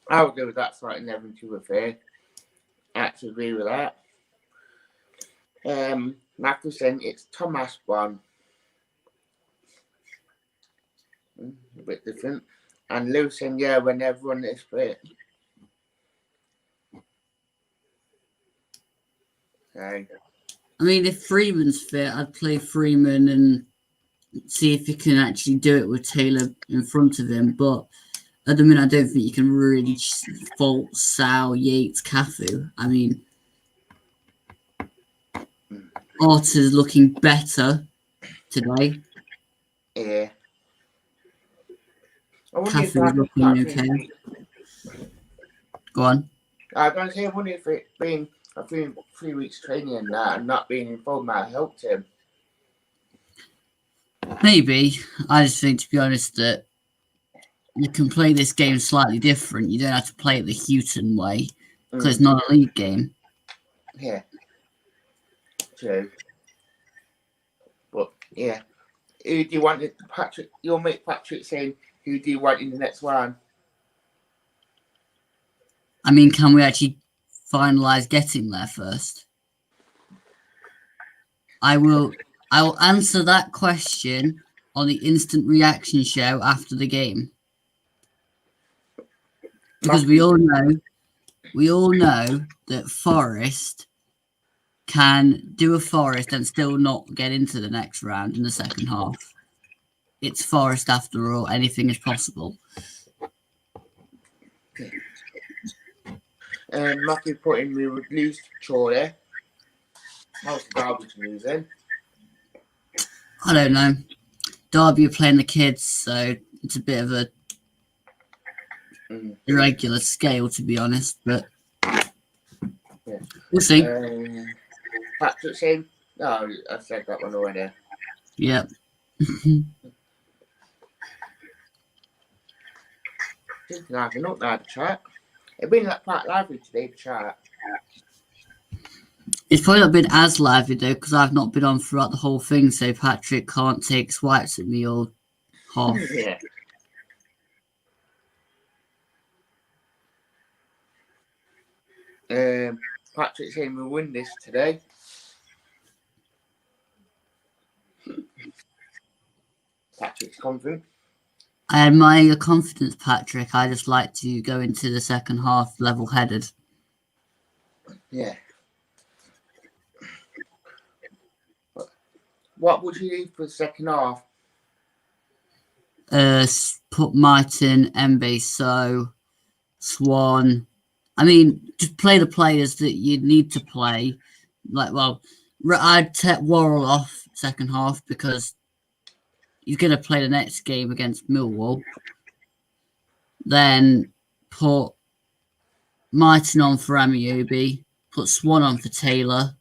I would go with that sort of 11 to be fair. I actually agree with that. Matheson, it's Thomas one. A bit different. And Lucien, yeah, when everyone is fit. Okay. I mean, if Freeman's fit, I'd play Freeman and see if he can actually do it with Taylor in front of him. But at the minute, I don't think you can really fault Sal, Yates, Cafu. I mean, Arta's looking better today. Yeah. Cafu's looking okay. Go on. I was going to say, I wonder if it being a 3 weeks training and that and not being involved might have helped him. Maybe. I just think, to be honest, that you can play this game slightly different. You don't have to play it the Houghton way because it's not a league game. Yeah. True. But, yeah. Who do you want it? Patrick, your mate Patrick saying, who do you want in the next one? I mean, can we actually finalise getting there first? I will answer that question on the instant reaction show after the game. Because we all know that Forest can do a Forest and still not get into the next round in the second half. It's Forest after all. Anything is possible. Matthew put in, we would lose to Chorley. How's Derby losing? I don't know. Derby are playing the kids, so it's a bit of a irregular scale, to be honest. But yeah. We'll see. Patrick saying, no, I said that one already. Yep. Just laughing up now, the chat. It's been like quite lively today, the chat. It's probably not been as lively though, because I've not been on throughout the whole thing, so Patrick can't take swipes at me or half. Yeah. Patrick saying we'll win this today. Patrick's confident. I admire your confidence, Patrick. I just like to go into the second half level-headed. Yeah. What would you do for the second half? Put Mighton, Mbe, So, Swan. I mean, just play the players that you need to play. Like, well, I'd take Worrell off second half because he's going to play the next game against Millwall. Then put Mighton on for Amiobi. Put Swan on for Taylor.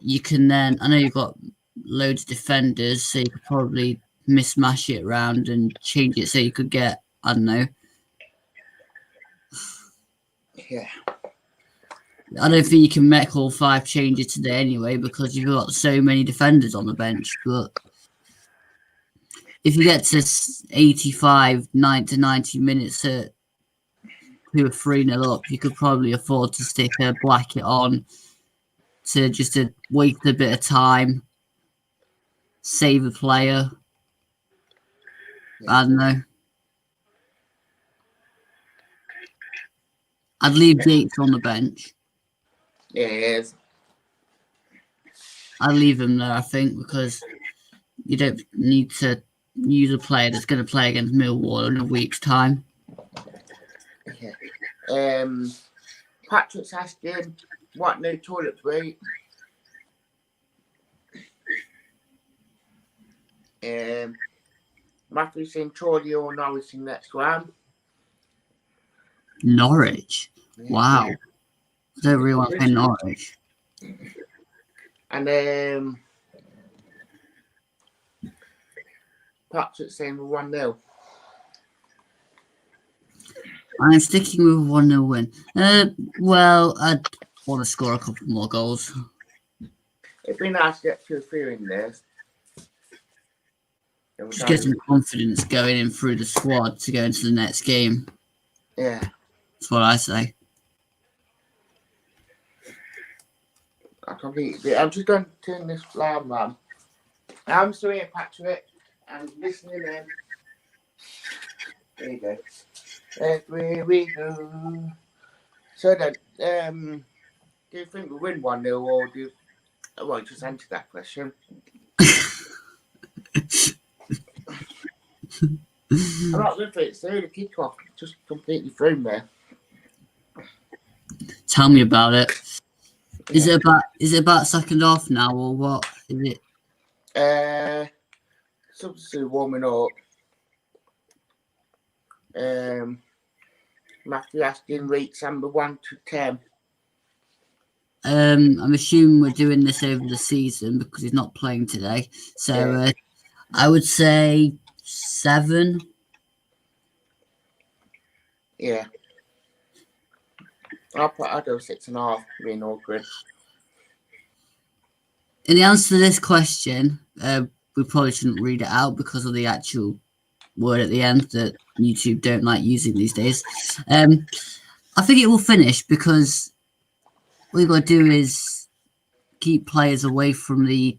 You can then, I know you've got loads of defenders, so you could probably mismatch it around and change it so you could get, I don't know. Yeah. I don't think you can make all 5 changes today anyway because you've got so many defenders on the bench. But if you get to 85, 90 minutes at 2 or 3-0 up, you could probably afford to stick a Blackett on to just to waste a bit of time, save a player. I don't know. I'd leave Yates on the bench. Yeah, he is. I'd leave him there, I think, because you don't need to use a player that's going to play against Millwall in a week's time. Yeah. Patrick's asking, what no toilet break? Matthew's saying Chorley or Norwich in next round. Norwich? Yeah. Wow. I don't really want to play Norwich. And Patrick saying 1-0. I'm sticking with 1-0 win. Well, I'd want to score a couple more goals. It'd be nice to get 2 or 3 in there. Just get some confidence going in through the squad to go into the next game. Yeah. That's what I say. I'm just going to turn this loud, man. I'm still here, Patrick. I'm listening in. There you go. Everywhere we go. So then, do you think we'll win 1-0 or do you... Well, just answer that question. I'm not with it. So the kickoff just completely threw me. Tell me about it. Is Yeah. it about second half now or what? Is it? Substitute warming up. Matthew asking rates number 1 to 10. I'm assuming we're doing this over the season because he's not playing today. So I would say 7. Yeah. I'll go 6.5, being awkward. In the answer to this question, we probably shouldn't read it out because of the actual word at the end that YouTube don't like using these days. I think it will finish because all you got to do is keep players away from the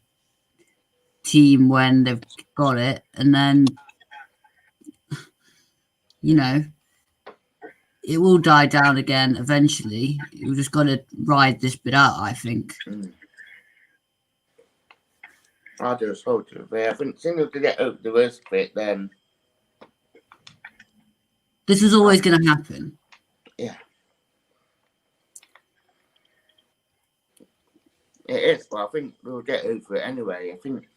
team when they've got it, and then it will die down again eventually. You've just got to ride this bit out, I think. I'll do a slow to it. I think as soon as we get over the worst bit, then... This is always going to happen. Yeah. It is, but I think we'll get over it anyway. I think...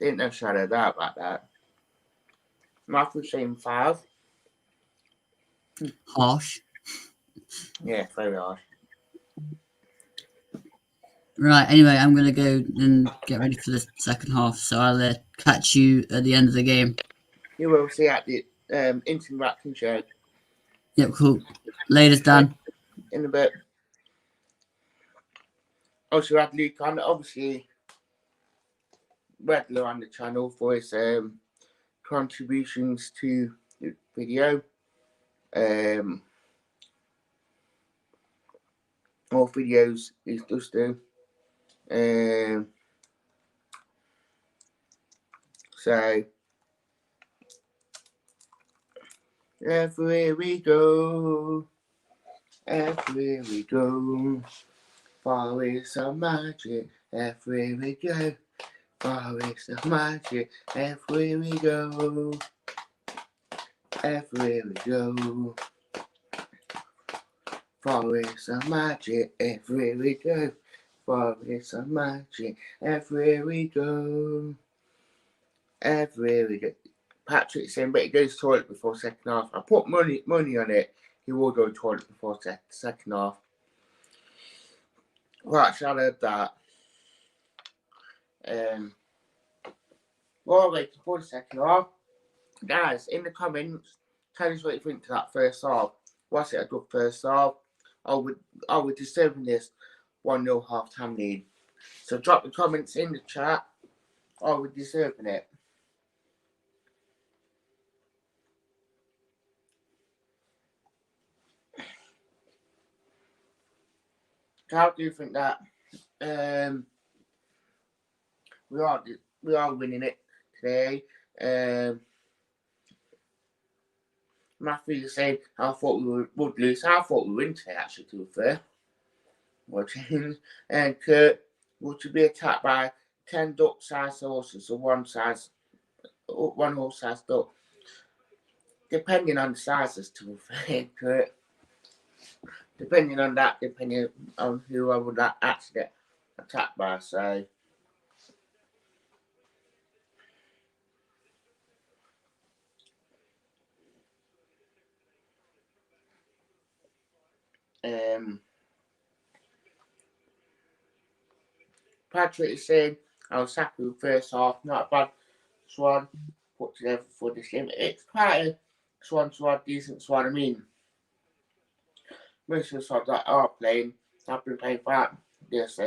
Ain't no shadow of doubt about that. Matthew saying 5. Harsh. Yeah, very harsh. Right, anyway, I'm going to go and get ready for the second half, so I'll catch you at the end of the game. You will see at the instant reaction show. Yep, cool. Later, Dan. In a bit. Also, had Luke on, obviously, regular on the channel for his contributions to the video. More videos he does do. So, everywhere we go, far is some magic, everywhere we go, far is some magic, everywhere we go, everywhere we go, far is some magic, everywhere we go, far is some magic, everywhere we go, everywhere we go. Patrick's saying, but he goes to the toilet before second half. I put money on it. He will go to the toilet before second half. Right, so I heard that. While waiting for the second half, guys, in the comments, tell us what you think to that first half. Was it a good first half? Are we deserving this 1-0 half-time lead? So drop the comments in the chat. Are we deserving it? How do you think that we are winning it today? Matthew is saying, I thought we would lose. I thought we would win today, actually, to be fair. And Kurt, would you be attacked by 10 duck-sized horses or one horse-sized duck? Depending on the sizes, to be fair, Kurt. Depending on who I would actually get attacked by, so... Patrick is saying I was happy with first half, not a bad squad put together for this game. It's quite a squad, decent squad. I mean, most of the squads that are playing have been playing for this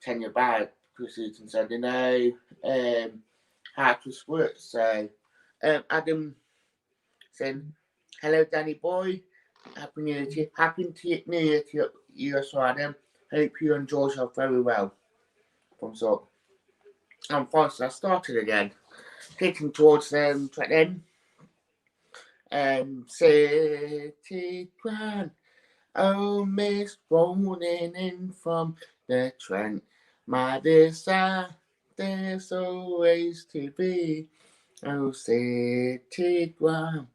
tenure by Christensen, so they know how to work. So Adam saying, hello Danny boy, happy New Year to you as well, Adam. Hope you enjoy yourself very well. Thumbs up. And once I started again, hitting towards the end. City Grand, oh mist rolling in from the Trent. My desire, there's always to be. Oh, City Grand,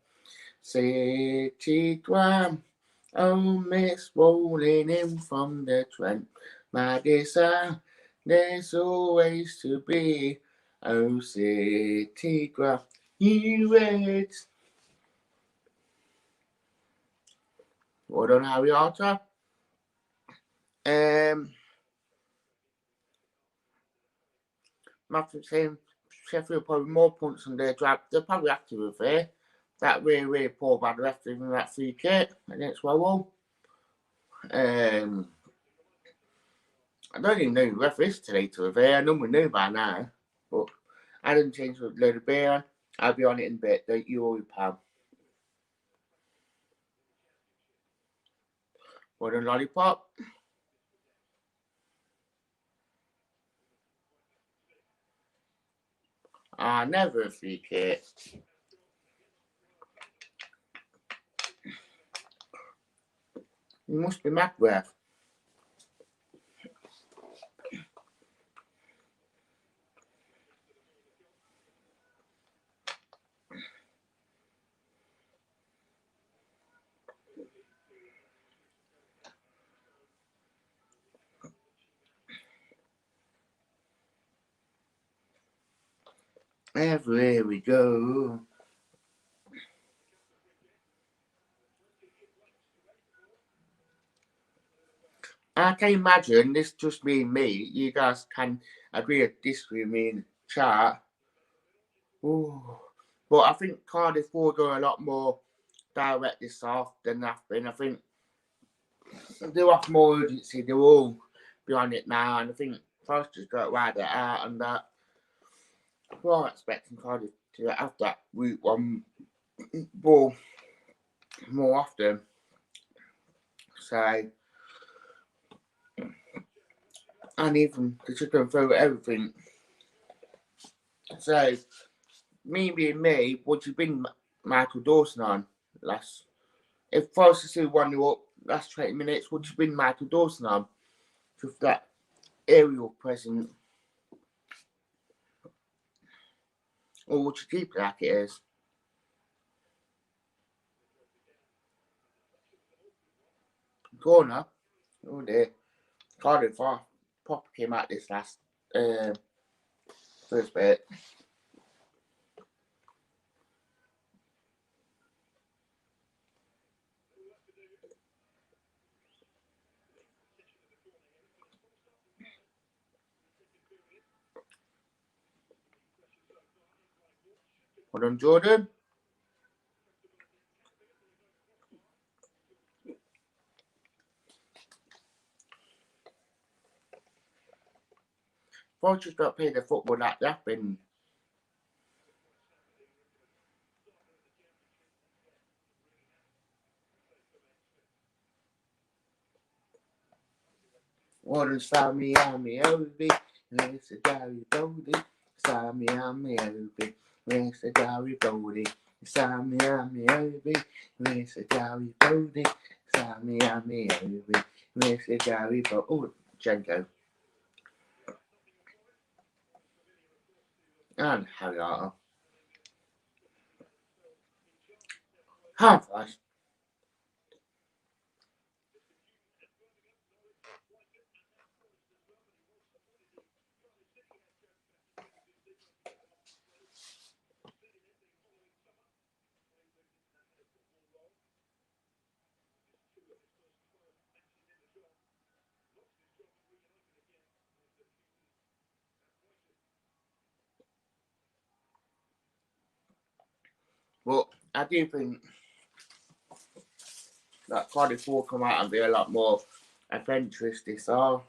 oh mist rolling in from the Trent. My desire, there's always to be. Oh, City Grand, you wait. Well done, Harry Arter. Matthew saying Sheffield probably more points on their drive. They're probably happy with it. That really poor by the ref in that free kick against Wellwell. I don't even know who the ref is today to be. I know we knew by now. But I didn't change with a load of beer on. I'll be on it in a bit. Don't you worry, pal. Well done, Lollipop. Never a free kick. You must be Macbeth. Everywhere we go. I can imagine this just being me. You guys can agree or disagree with me in the chat. Ooh. But I think Cardiff will go a lot more direct this half than they've been. I think they'll have more urgency. They'll all be on it now. And I think Foster's got to ride it out and that. We're expecting Cardiff to have that route one ball more often. So, and even they're just going to throw everything. So, me being me, would you bring Michael Dawson on last? If Forest still 1-0 up last 20 minutes, would you bring Michael Dawson on with that aerial presence? Or would you keep it like it is? Corner. Oh dear. Cardiff Pop came out this last first bit. Hold on, Jordan. Forest just got to play the football like that been. Warden Sammy Army Obi, where's the Gary Bodie? Sammy Army Obi, where's the Gary Bodie? Sammy Army Obi, where's the Gary Bodie? Sammy Army Obi, where's the Gary Bodie? Oh, Jenko. And Harry Arter. Half flash. But I do think that Cardiff will come out and be a lot more adventurous this are.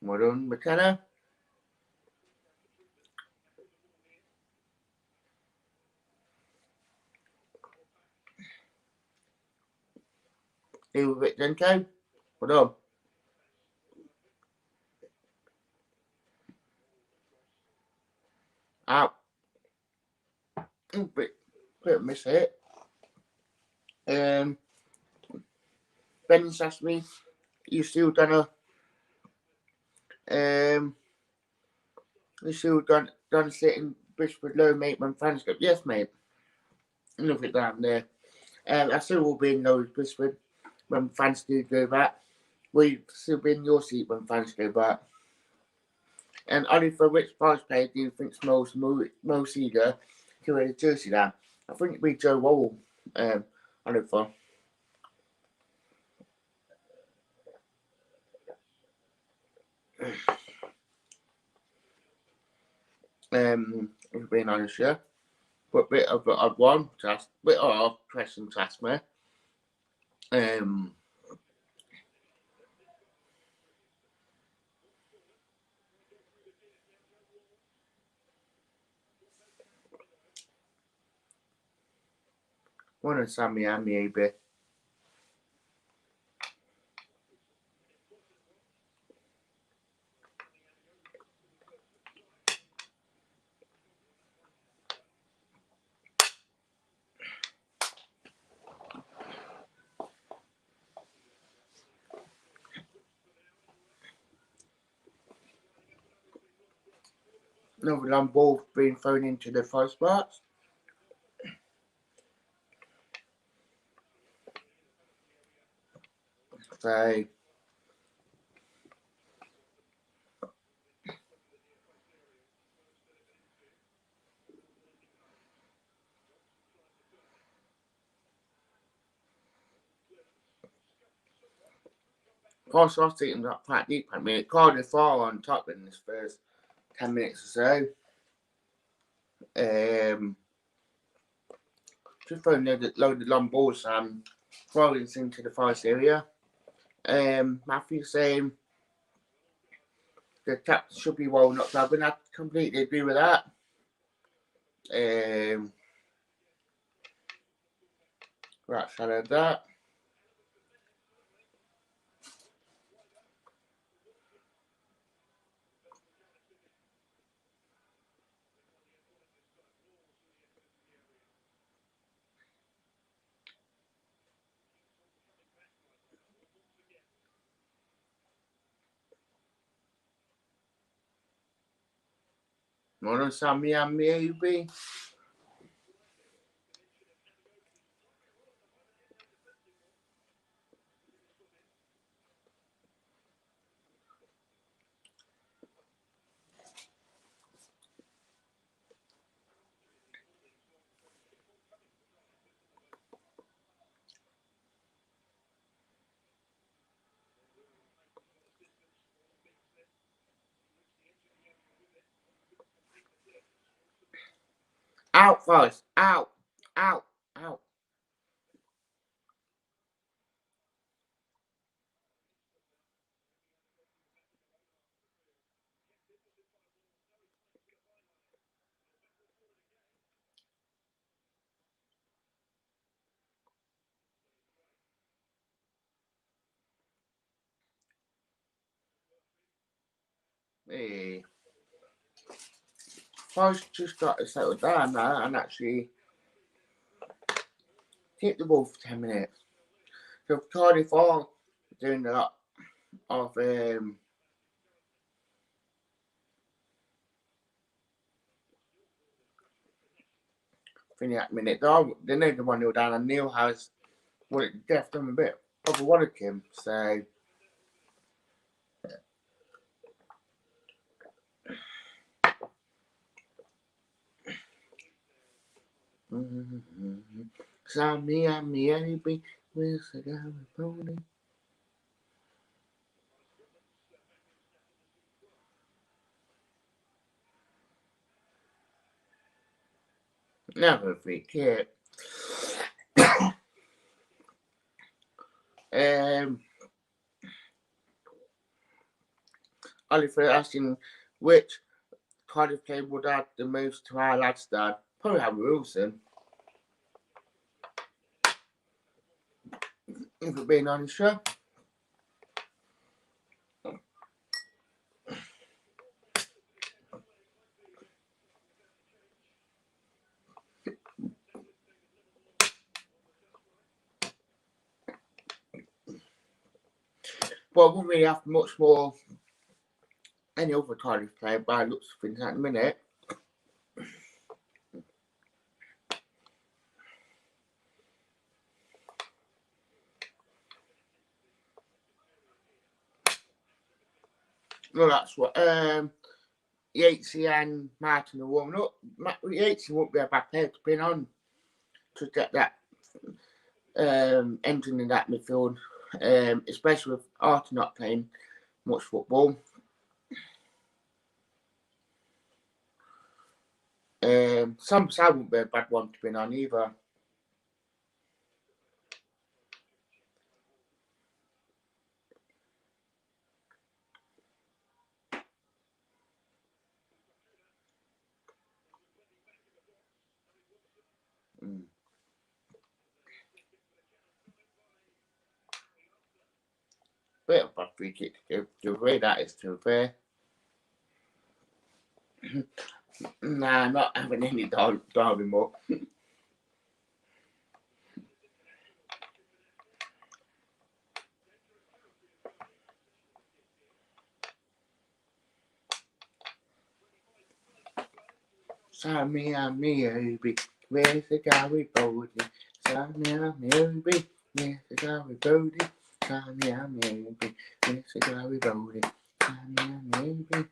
Well done, McKenna. Deal with it, Denko. Well done. Out. Bit of miss hit. Ben asked me, you still done you still done a sit in Bishop's Low, mate, when fans go? Yes, mate. Nothing down there. I still will be in those Brisbane when fans do go back. Will you still be in your seat when fans go back? And only for which prize player do you think's most eager to wear the jersey down? I think it'd be Joe Wall. Only for. If being honest, yeah. But a bit of an odd one to ask, bit of a question to ask me. One of Sammy and maybe. Another long ball being thrown into the first box. So First off, team got quite deep. I mean, Cardiff far on top in this first 10 minutes or so. Just throwing a load of long balls, throwing into the forest area. Matthew saying the tap should be well knocked out, and I completely agree with that. Right side of that. One Sammy and maybe. Out first. Out. Out. Out. Hey. First just got to settle down now and actually take the ball for 10 minutes. So Cardiff are doing a lot of thing at the minute. They know the 1-0 down, and Neil has left them a bit of a worry him. So Sammy and me, baby, where's the guy with pony? Never free kick. Oliver asking which Cardiff player would add the most to our lads' dad. Probably have Wilson. If we're being honest, sure. But I wouldn't really have much more any other Cardiff player by the looks of things at the minute. No, that's what Yatesy and Martin are warming up. Yatesy won't be a bad player to pin on to get that engine in that midfield, especially with Arthur not playing much football. Sam Side won't be a bad one to pin on either. Bit of a free kick to give away, that is, to be fair. Nah, I'm not having any Darwin more. Sammy and me, Obi, where's the guy with Bodie? Sammy and me, Obi, where's the guy with Bodie? Sammy and me, Obi, where's the guy with Bodie? Sammy and me, Obi.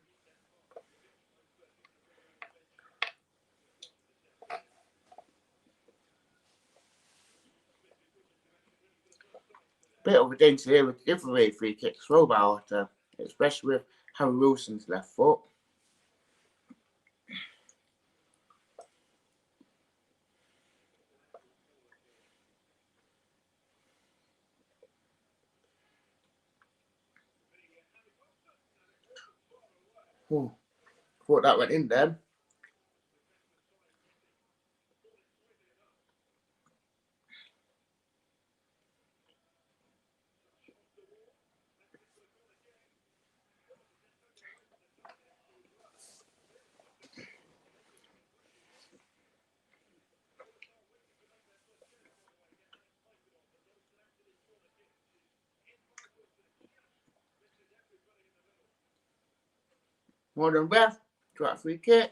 Bit of a danger here with the giveaway free kicks as well by Arthur, especially with Harry Wilson's left foot. Oh, thought that went in then. More than ref, got a free kick.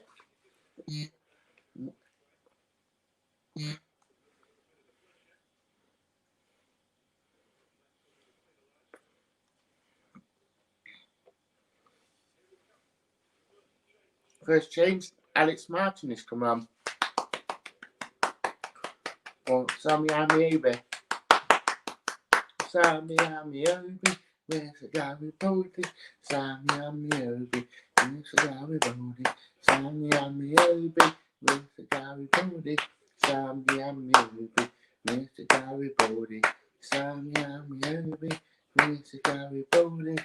First change, Alex Martin is coming on. Oh, Sammy Amiabe. Sammy Amiabe, where's the guy with Bodie? Sammy Amiabe, where's the guy with Bodie? Sammy Amiabe, where's the guy with Bodie? Sammy Amiabe, where's the guy with Bodie? Sammy Amiabe, where's the guy with Bodie?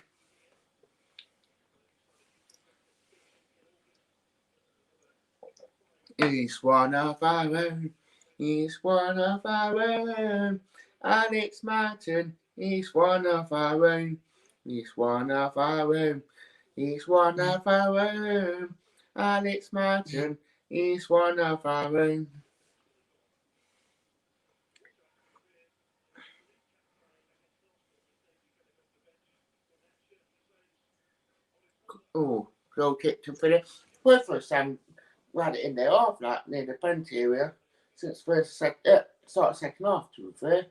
He's one of our own. He's one of our own. Alex Martin. He's one of our own. He's one of our own. He's one of our own. Alex Martin. He's one of our own. Oh, goal kick to finish. Well, first time we had it in there half, like near the penalty area, since start of second half, to be fair.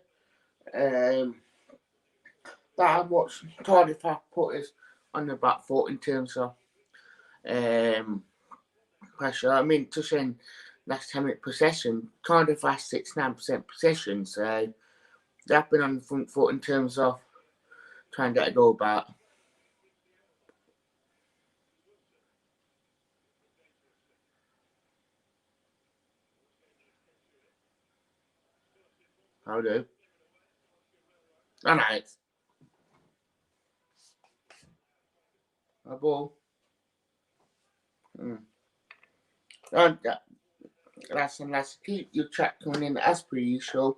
That much Cardiff have put us on the back foot in terms of pressure. I mean, touching last 10-minute possession. Cardiff has 69% possession, so they've been on the front foot in terms of trying to get a goal back. How do? Oh, nice. A ball. And that's keep your track coming in as per usual.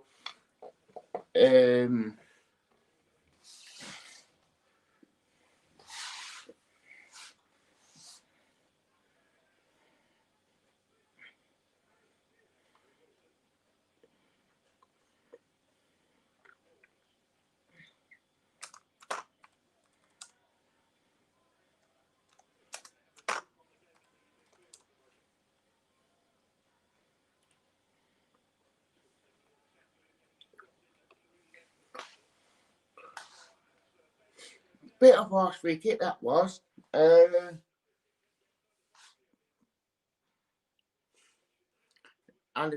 Bit of harsh free kick that was. Andy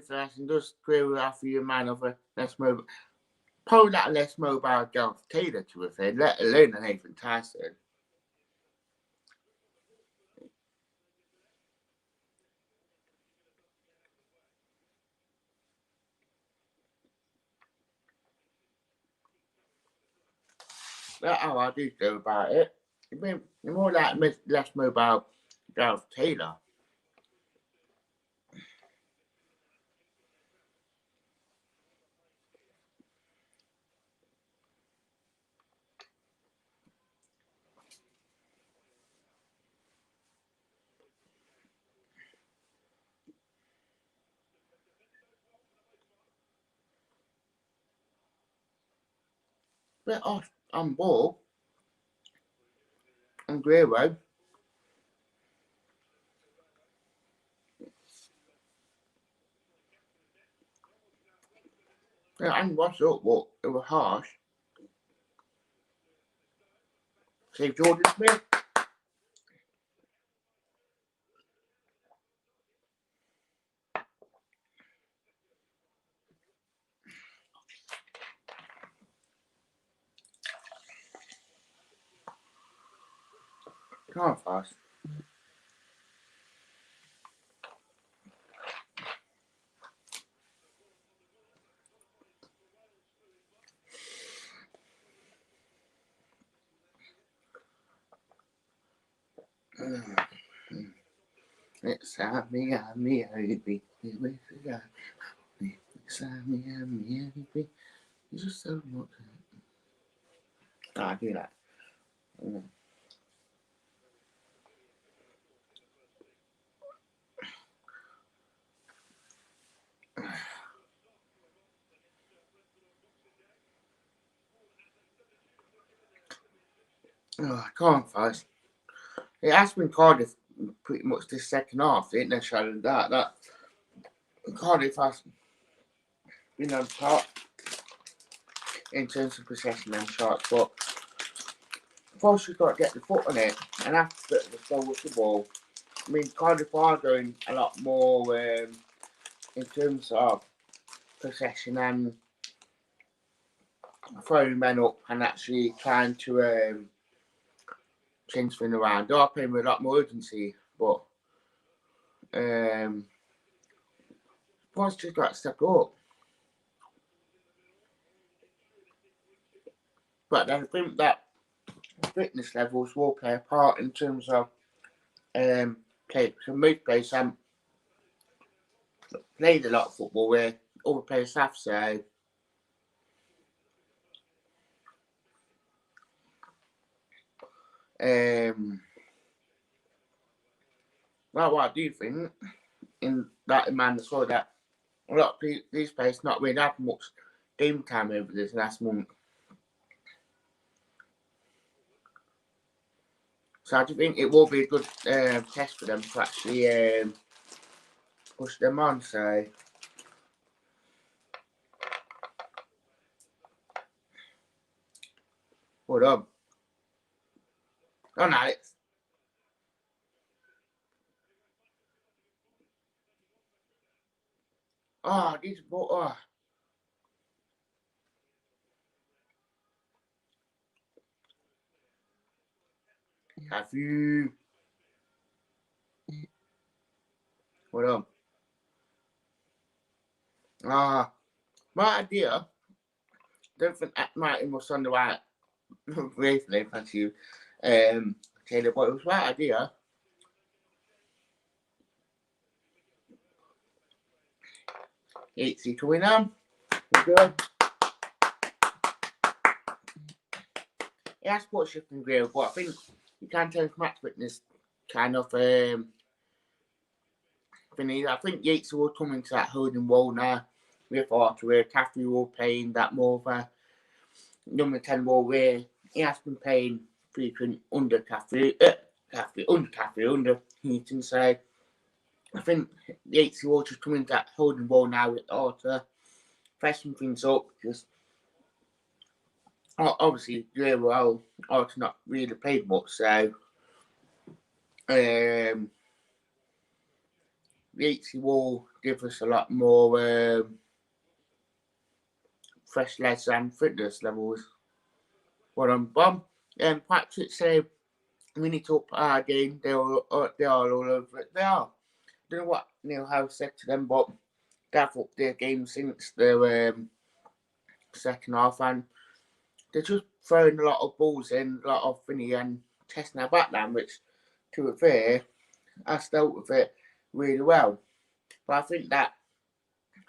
Ferguson does clear with after your man of a less mobile. Probably that less mobile Gareth Taylor to have said, let alone an Nathan Tyson. That's how I do feel about it. It'd be more like less mobile Gareth Taylor. Bit off on ball. And Guerrero. Yeah, and what's up, but it was harsh. Save Jordan Smith. Come on, fast. It's me, baby. It's me, baby. You just so much. I do that. Oh, come on, fast. It has been Cardiff pretty much this second half, ain't there, Sharon? That Cardiff has been on top in terms of possession and shots, but first you've got to get the foot on it, and after the go with the ball. I mean, Cardiff are going a lot more in terms of possession and throwing men up and actually trying to change things around. They are playing with a lot more urgency, but once just got to step up. But I think that fitness levels will play a part in terms of play. So most players haven't played a lot of football where other players have, so well, what I do think in that man as well that a lot of these players not really had much game time over this last month. So I do think it will be a good test for them to actually push them on. So hold on. Oh, Alex. Oh, this butter. Have you? Hold on. Ah, my idea. Don't think Martin was on the right recently, thank you. Taylor, but it was my idea. Easy to win on. Good. It has put shifting gear, but I think you can tell match fitness kind of thingy. I think Yates will come into that holding role now with Arthur, where Caffrey will playing that more of a number 10 role where he has been playing frequent under Caffrey, under Heaton. So I think Yates will just come into that holding role now with Arthur, freshen things up because obviously well Arthur not really played much, so Yates will give us a lot more fresh legs and fitness levels. But Bob and Patrick said we need to up our game. They are all over it. They are. I don't know what Neil Howe said to them, but they've upped their game since the second half, and they're just throwing a lot of balls in, a lot of thingy, and testing our backline, which, to be fair, has dealt with it really well. But I think that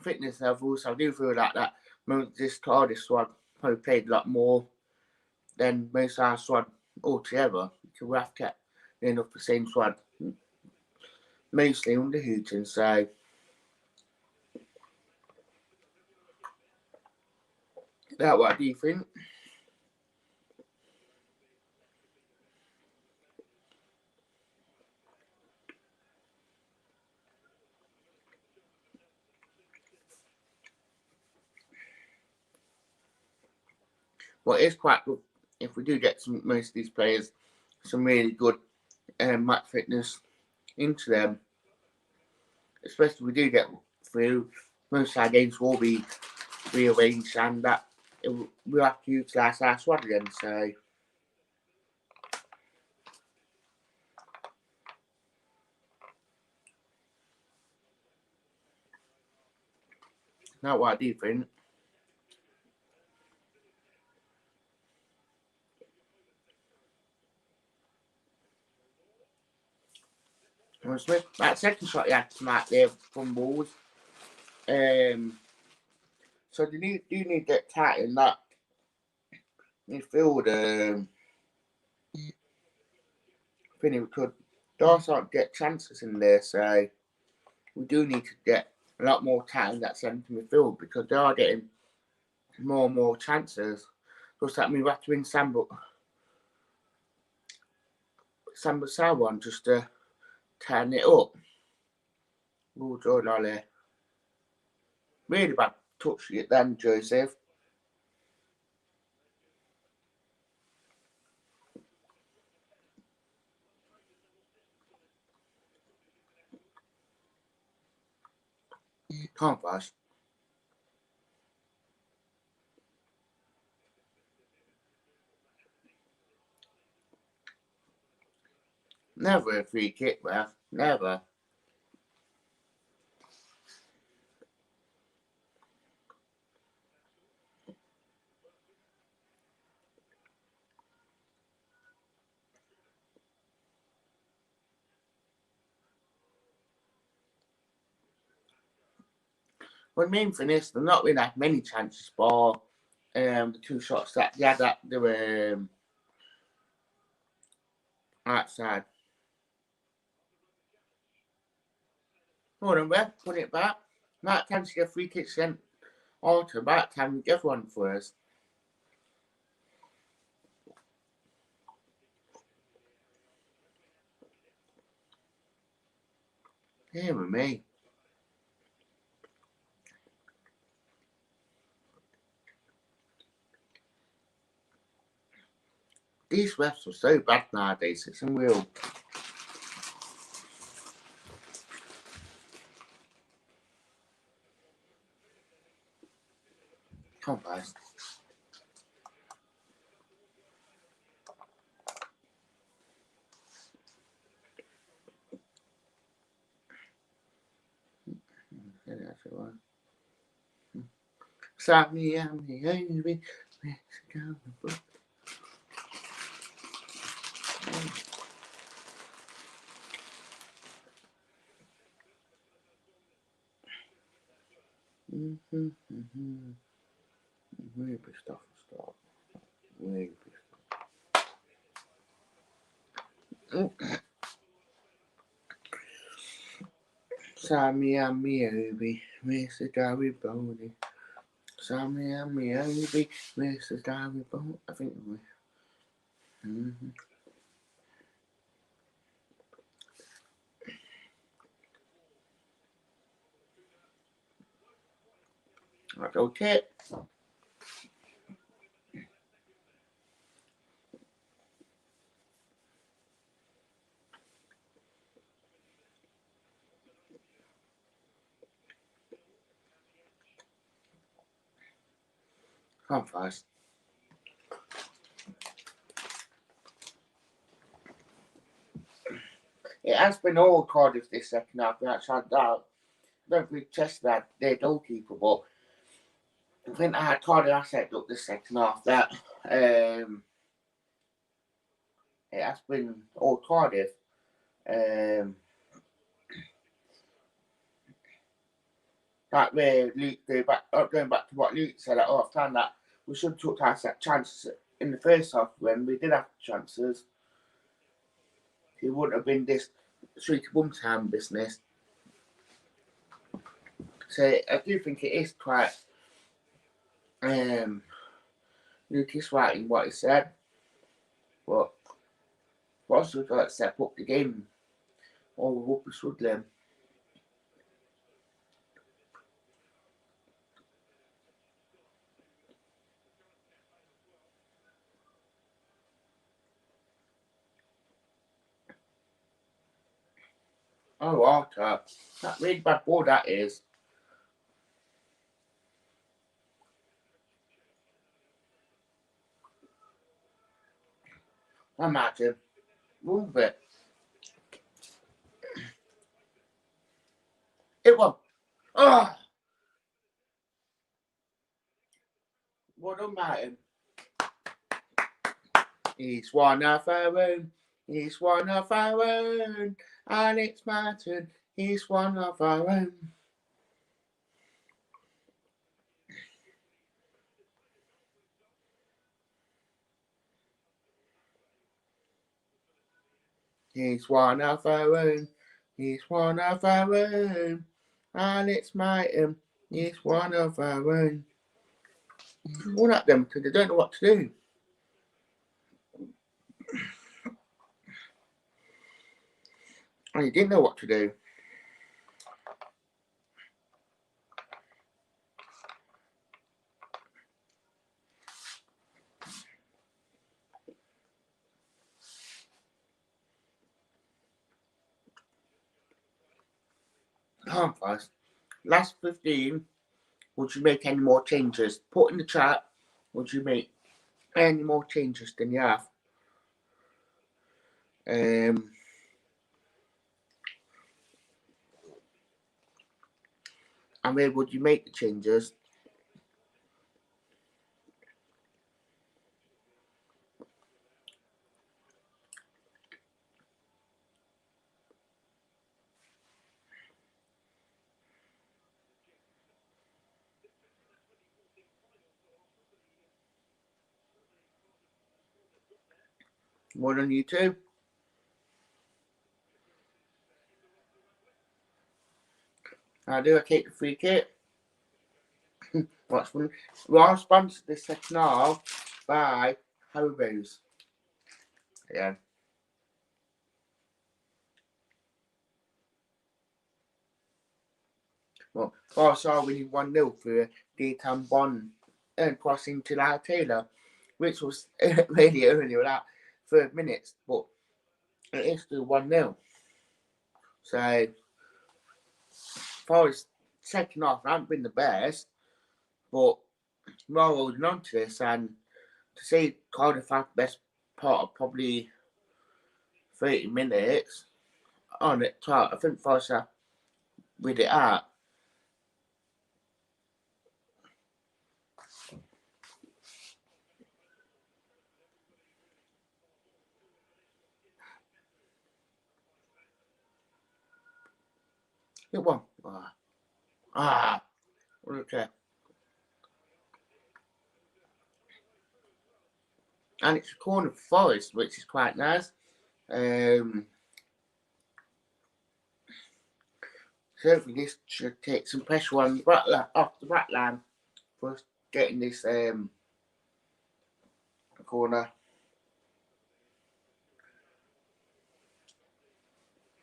fitness levels, I do feel like that this Cardiff squad probably played a lot more than most of our squad altogether. Because we have kept enough the same squad, mostly under Hooton, so that what do you think? Well, it's quite good if we do get most of these players some really good match fitness into them, especially if we do get through. Most of our games will be rearranged, and that we'll have to utilise our squad again. So not what I do think. Smith, that second shot he had tonight there from balls. So do need to get tight in that midfield. I think we could also get chances in there, so we do need to get a lot more tight in that centre midfield because they are getting more and more chances. Does that mean we have to win Samba Sawan just to turn it up? Oh, Jordan Ollie. Really bad touch it then, Joseph. Can't pass. Never a free kick, ref. Never. Well, the main thing is they're not really had many chances for the two shots that they had at the outside. Hold on, ref. Put it back. That time to get free kicks sent Alter. About time we get one for us. Here with me. These refs are so bad nowadays, it's unreal. Come on, guys. Sammy, I'm the only Mexican. Maybe stuff start. Maybe. Sammy, I'm the only Mexican bony. Sammy, I'm the only Mexican bony. I think we. That's okay. Come fast. It has been all Cardiff this second half. That's had that. I don't really test that their goalkeeper, but I think I had Cardiff set up the second half. That it has been all Cardiff. That way, Luke going back to what Luke said at half time, that we should have took our chances in the first half when we did have chances. It wouldn't have been this 3-1 time business. So I do think it is quite Luke is right in what he said, but also got to step up the game or we'll be struggling. Oh, Arthur, that really bad ball that is. Imagine. Move it. It was. Oh! What a Martin. He's one of our own. He's one of our own. Alex Martin. He's one of our own. He's one of our own. He's one of our own. Alex Martin. He's one of our own. All at them because they don't know what to do. And he didn't know what to do. Come on, first. Last 15. Would you make any more changes? Put in the chat. Would you make any more changes than you have? And where would you make the changes? More on YouTube. I do. I take the free kit. What's fun? We are sponsored this second half by Haribo's. Yeah. Well, also winning 1-0 for Dayton Bond and crossing to La Taylor, which was really early without 3 minutes, but it is still 1-0. So, Forest second half haven't been the best, but more holding on to this, and to see Cardiff have the best part of probably 30 minutes on it, I think Forest are with it out. It won. Okay. And it's a corner for Forest, which is quite nice. So hopefully this should take some pressure on the off the back line for us getting this corner.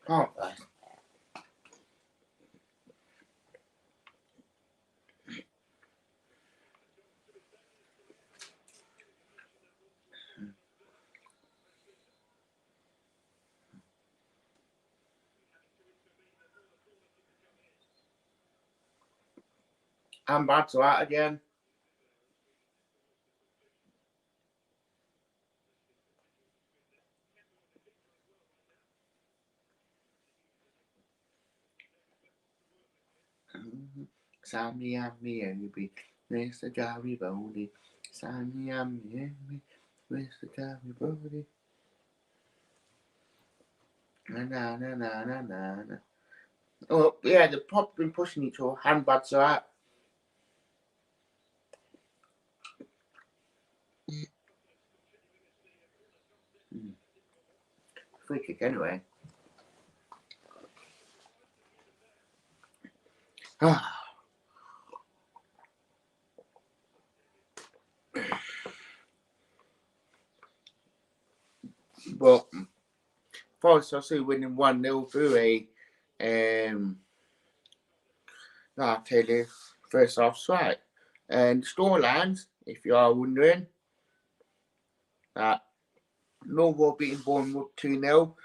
Can't they? I'm bad to that again. Sammy and me and be Mr. Gary Bodie. Sammy and me, Mr. Gary Bodie. Na na na na na na. Oh yeah, they've probably been pushing each other. Handbags are out. Free kick anyway. But Forest also winning 1-0 through I'll tell you, first half strike. And storylines, if you are wondering, that Millwall beating Bournemouth 2-0,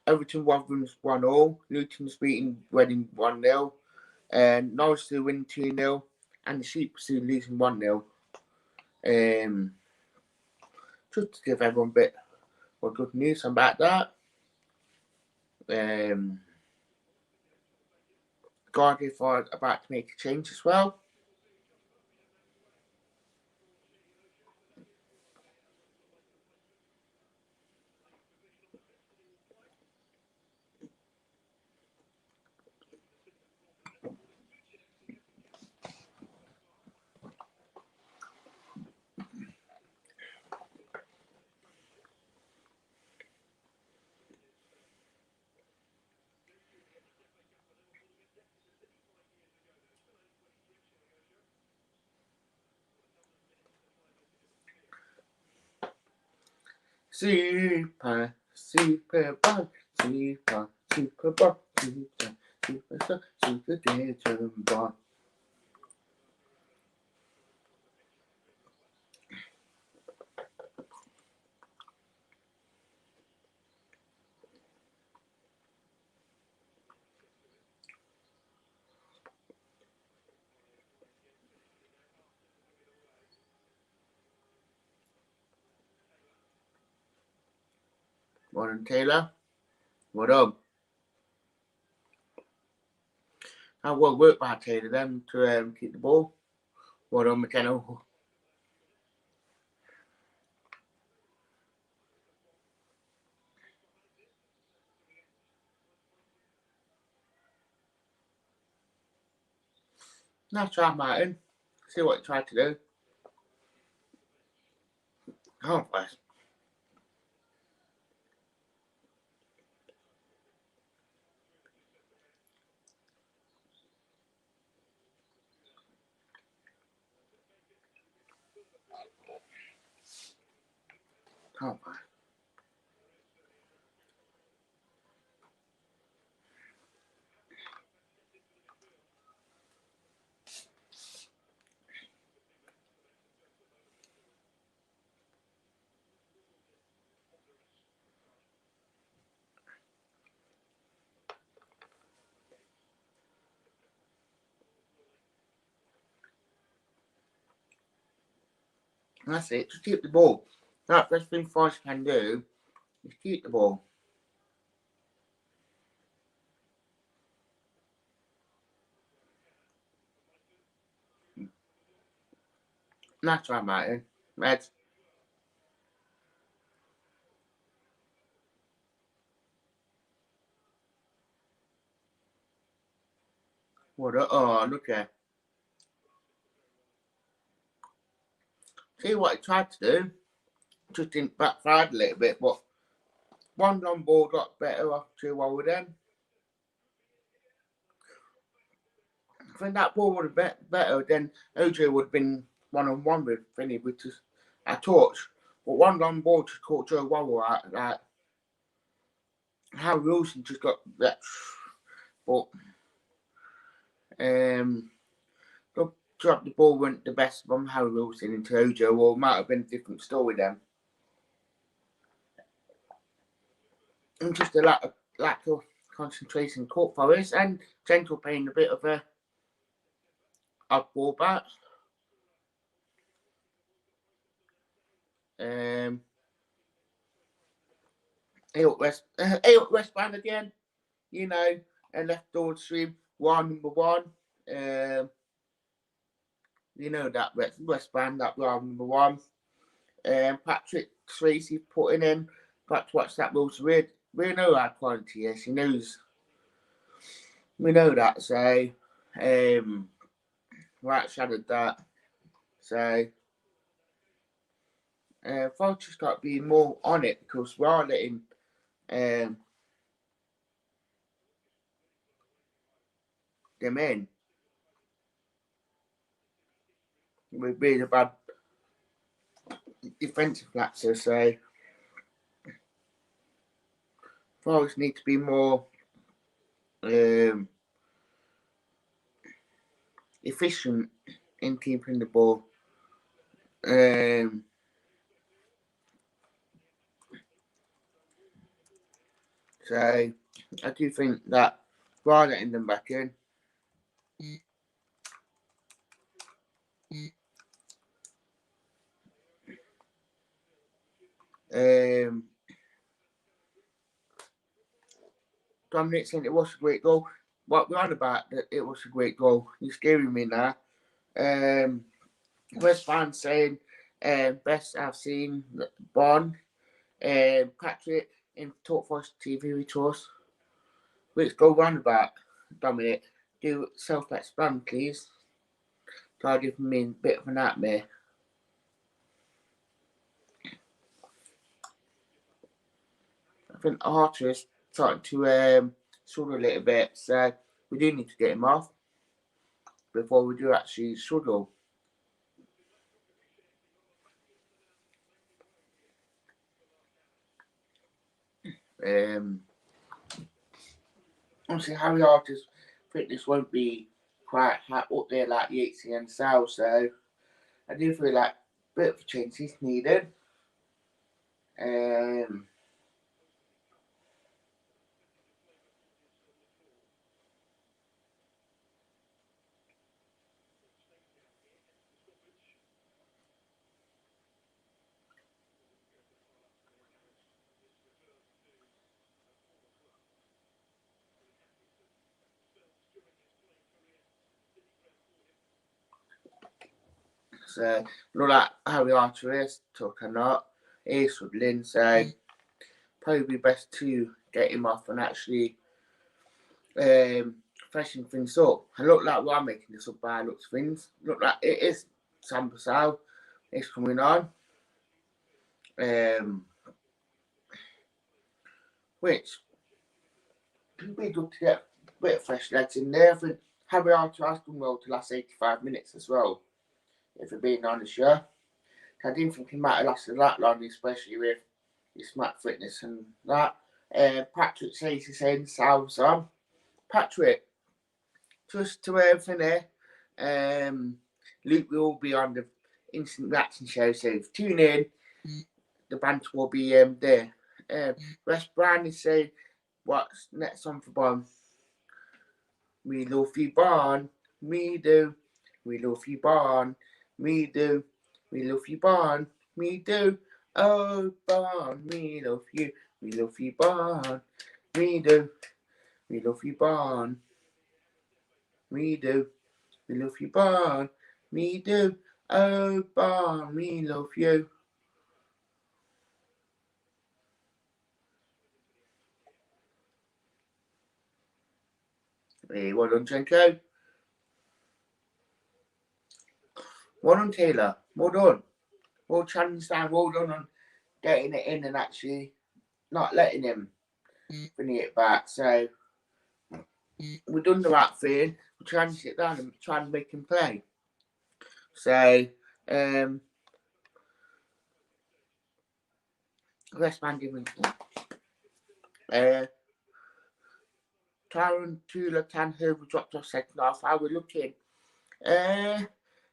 Everton Wanderers 1-0, Luton's beating Reading 1-0, and Norwich still winning 2-0, and the Sheep still losing 1-0. Just to give everyone a bit of good news about that. Cardiff are about to make a change as well. Super, super ball, super, super ball, super, super, super digital ball. Morning, Taylor. What up? How well work by Taylor then to keep the ball? What up, McKenna? Nice try, Martin. See what you tried to do. Oh, bless. Oh, bless. That's it. Just keep the ball. That's the best thing Forest can do. Is keep the ball. That's right, Martin. Red. What? Oh, look at. See what he tried to do. Just didn't backfire a little bit, but one long ball got better off 2-1 then. I think that ball would have been better, then OJ would have been 1-on-1 with Finney, which is a torch. But one long ball just caught Joe Waddle out. Like, Harry Wilson just got that. But the drop the ball went the best from Harry Wilson into OJ, or it might have been a different story then. And just a lack of concentration caught Forest, and Gentle playing a bit of a oddball back. West Band again, you know, and left door stream number one. You know that West Band, that number one. Patrick Tracy putting in. But watch that Wilson. We know how quality is. He knows. We know that. So, right shadowed that. So, folks just got to be more on it because we are letting them in. We've been a bad defensive lapser, so Forest need to be more efficient in keeping the ball. So I do think that we are letting them back in. Dominic saying it was a great goal. What we're on about, that it was a great goal. You're scaring me now. West fans saying best I've seen Bond. Patrick in Talk Forest TV with us. Let's go round about, Dominic. Do self-expand, please. Cardiff me a bit of a nightmare. I think Archer is starting to struggle a little bit, so we do need to get him off before we do actually struggle. Obviously, Harry Archer's fitness won't be quite up there like Yatesy and Sal, so I do feel like a bit of a change is needed. So, look like Harry Archer is took or not. He's struggling, so probably best to get him off and actually freshen things up. And look like we're making this up by looks things. Look like it is Sam Basal is coming on. Which could be good to get a bit of fresh legs in there. I think Harry Archer has done well the last 85 minutes as well, if we're being honest, yeah. I didn't think he might have lasted that long, especially with his smack fitness and that. Patrick says he's saying Sal's on. Patrick, just to finish, Luke will be on the instant reaction show, so tune in. The banter will be there. West Brown is saying, what's next on for Bon? We love you, Bon. Me do. We love you, Bon. Me do. We love you, Barn. We do. Oh, Barn, we love you. We love you, Barn. We do. We love you, Barn. We do. We love you, Barn. We do. Oh, Barn, we love you. Hey, well done, Chenko. Well done, Taylor. Well done. Well, Channing Stan, well done on getting it in and actually not letting him finish it back. So we've done the right thing. We're trying to sit down and try and make him play. So, West Man giving Tyron Tula Tanhurst dropped off second half. How we're looking?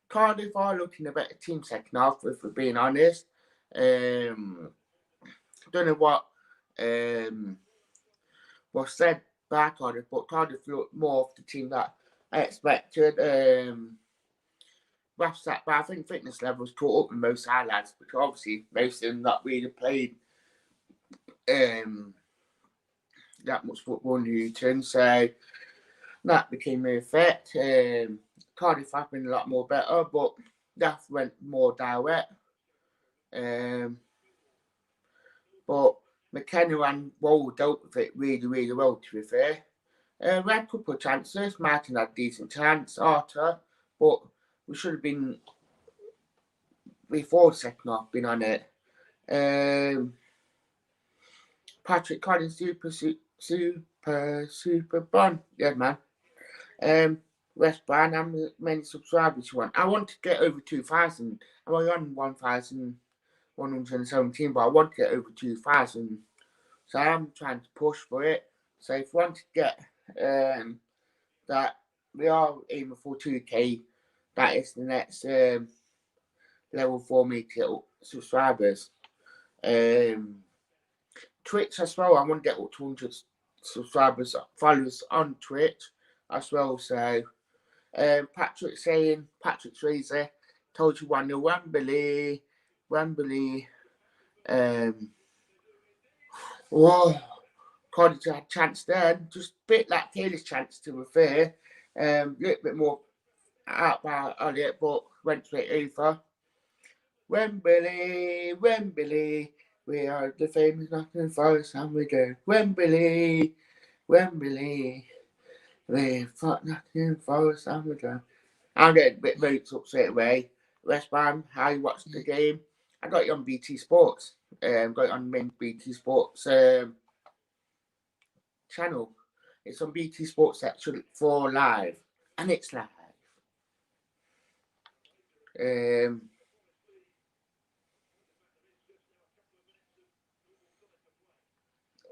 Cardiff are looking a better team second half, if we're being honest. Don't know what was said by Cardiff, but Cardiff looked more of the team that I expected. But I think fitness levels caught up with most highlights, because obviously most of them not really played that much football in Newton, so that became an effect. Cardiff have been a lot more better, but that went more direct. But McKenna and Wall dealt with it really, really well, to be fair. We had a couple of chances. Martin had a decent chance, Arthur, but we should have been, before the second half, been on it. Patrick Collins, super fun. Yeah, man. West Brom, how many subscribers you want? I want to get over 2,000. I'm only on 1,117, but I want to get over 2,000. So I'm trying to push for it. So if you want to get that, we are aiming for 2K. That is the next level for me to get subscribers. Twitch as well. I want to get up to 100 subscribers, followers on Twitch as well. So Patrick Tracy, told you 1-0 Wembley. Cardiff had a chance there, just a bit like Taylor's chance, to be fair. A little bit more out by Elliot, but went straight over. Wembley, we are the famous Nottingham Forest, and we go Wembley, we've got Nottingham Forest, and we go. I'm getting a bit moved up straight away. West Brom, how you watched the game? I got it on BT Sports. Got it on the main BT Sports channel. It's on BT Sports section for live, and it's live.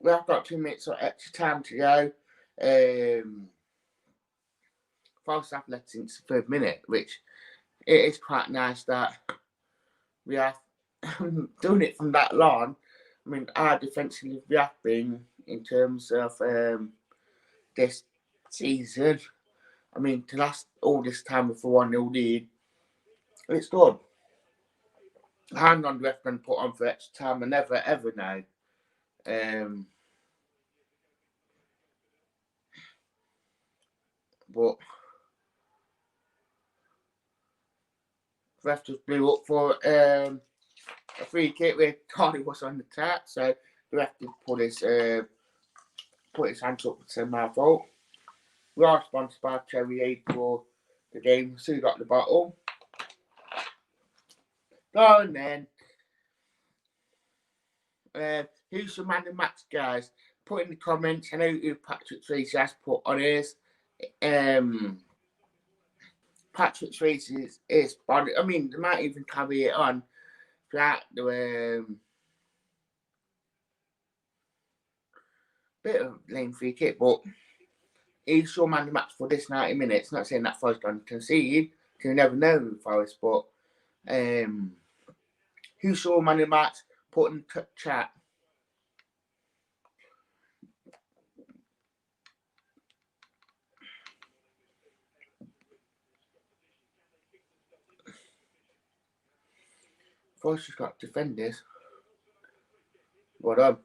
We have got 2 minutes of extra time to go. False Athletics since the third minute, which it is quite nice that we have done it from that long. I mean, our defensively we have been in terms of this season. I mean, to last all this time with a 1-0 lead, it's good. How long the ref going to put on for extra time, I never ever know. But the ref just blew up for a free kick where Cardiff was on the attack, so the ref did put his hands up and said my fault. We are sponsored by Cherry Aid for the game, so we got the bottle. Go on then. Who's your man of the match, guys? Put in the comments. I know who Patrick Tracy has put on his. Patrick Tracy is body. I mean, they might even carry it on throughout the bit of lame free kick, but he's your man of the match for this 90 minutes. Not saying that Forest going to concede, because you never know with Forest, but who's your man of the match? Put in the chat. Forest has got defenders. Well done.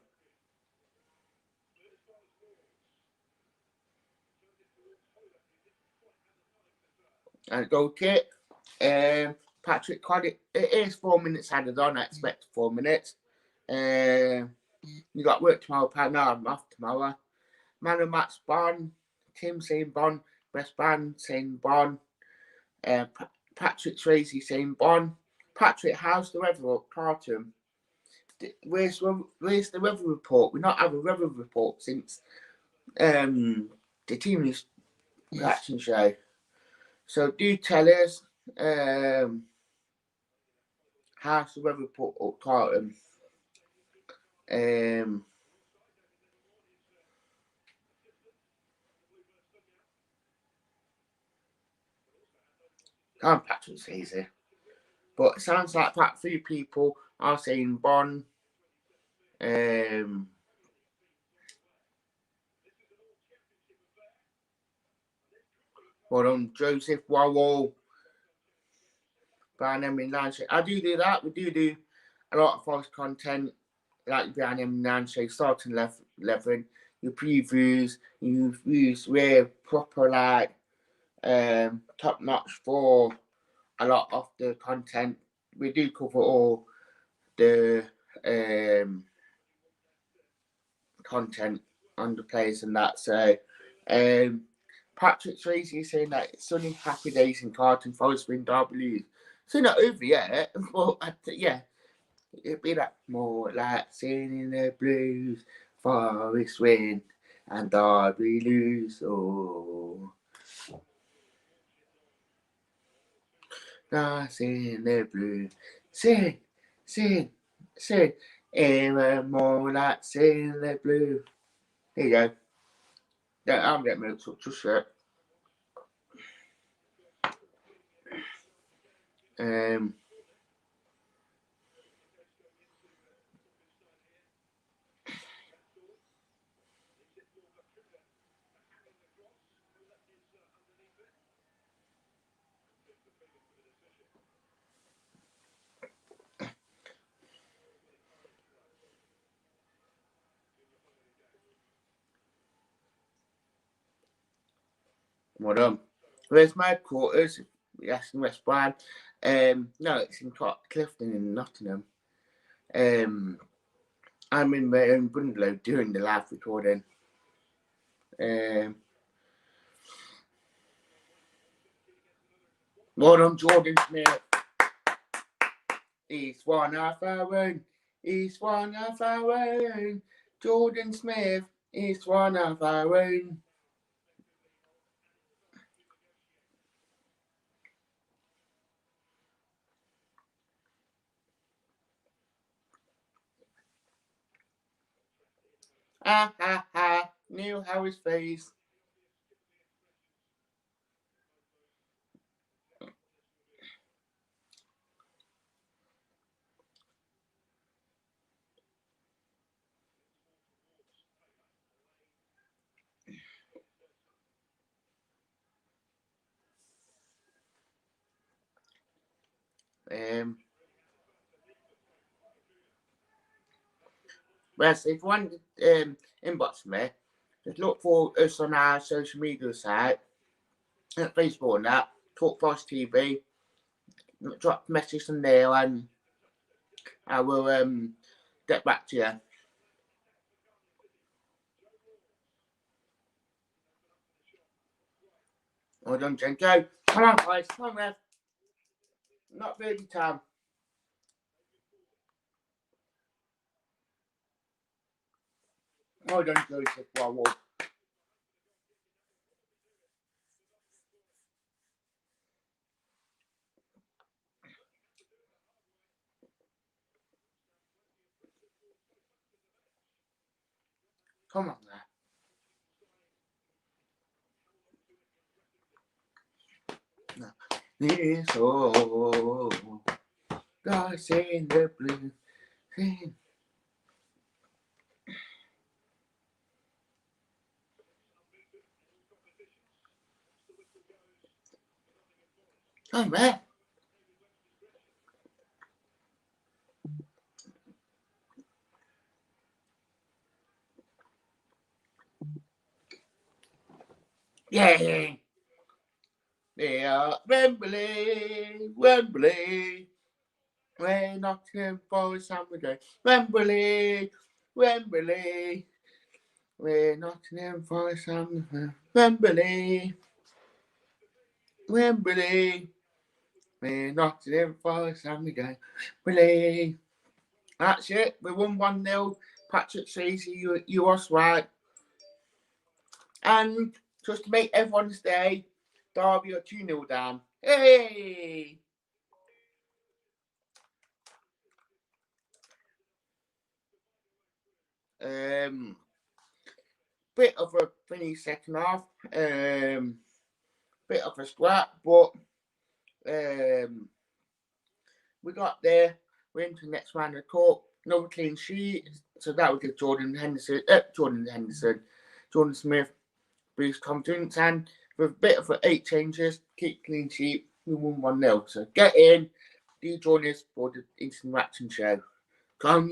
And goal kick. Patrick Cardiff. It is 4 minutes added on. I expect 4 minutes. You got work tomorrow, pal. No, I'm off tomorrow. Man of match Bon. Tim saying Bon. Best Ban saying Bon. Patrick Tracy saying Bon. Patrick, how's the weather up Carlton? Where's the weather report? We've not had a weather report since the team news reaction show. So do tell us how's the weather report up Carlton. Can't Patrick Swayze. But it sounds like that few people are saying Bon. Well done, Joseph Wowell. Brian M9 show. I do that. We do a lot of false content like Brian M9 show, starting 11. Your previews, you use where proper like top notch for a lot of the content. We do cover all the content on the players and that. So Patrick Tracy is saying that it's sunny, happy days in Cardiff, Forest win Derby. So not over yet, but yeah, it'd be that more like singing the blues, Forest win and Derby lose. Oh, sing the blues, sing, even more like sing the blues. There you go. I'm getting milk up to shirt. Well done. Where's my quarters? Yes, in West Bram. No, it's in Clifton in Nottingham. I'm in my own bungalow doing the live recording. Well done, Jordan Smith. He's one of our own. He's one of our own. Jordan Smith is one of our own. Ha ha ha. Knew how his face. Well, so if you want inbox me, just look for us on our social media site, Facebook and that, Talk Forest TV. Drop a message on there and I will get back to you. Well done, Jen. Go. Come on, guys. Come on, Rev. Not really time. Well done, Joseph. Well. Come on, now. This oh, God's in the blue. Come on, man. Yeah. Yeah. Wembley. Wembley. We're Nottingham Forest and we go. Wembley. Wembley. We're Nottingham Forest and we go. Wembley. Wembley. We're Nottingham Forest and we go. Wembley. That's it. We won 1-0. Patrick Swayze, you was right. And just to make everyone's day, Derby are 2-0 down. Hey! Bit of a funny second half. Bit of a scrap, but we got there. We're into the next round of the cup. Another clean sheet. So that would give Jordan Smith boost confidence, and with a bit of 8 changes, keep clean sheet, we won 1-0. So get in, do join us for the instant reaction show. Come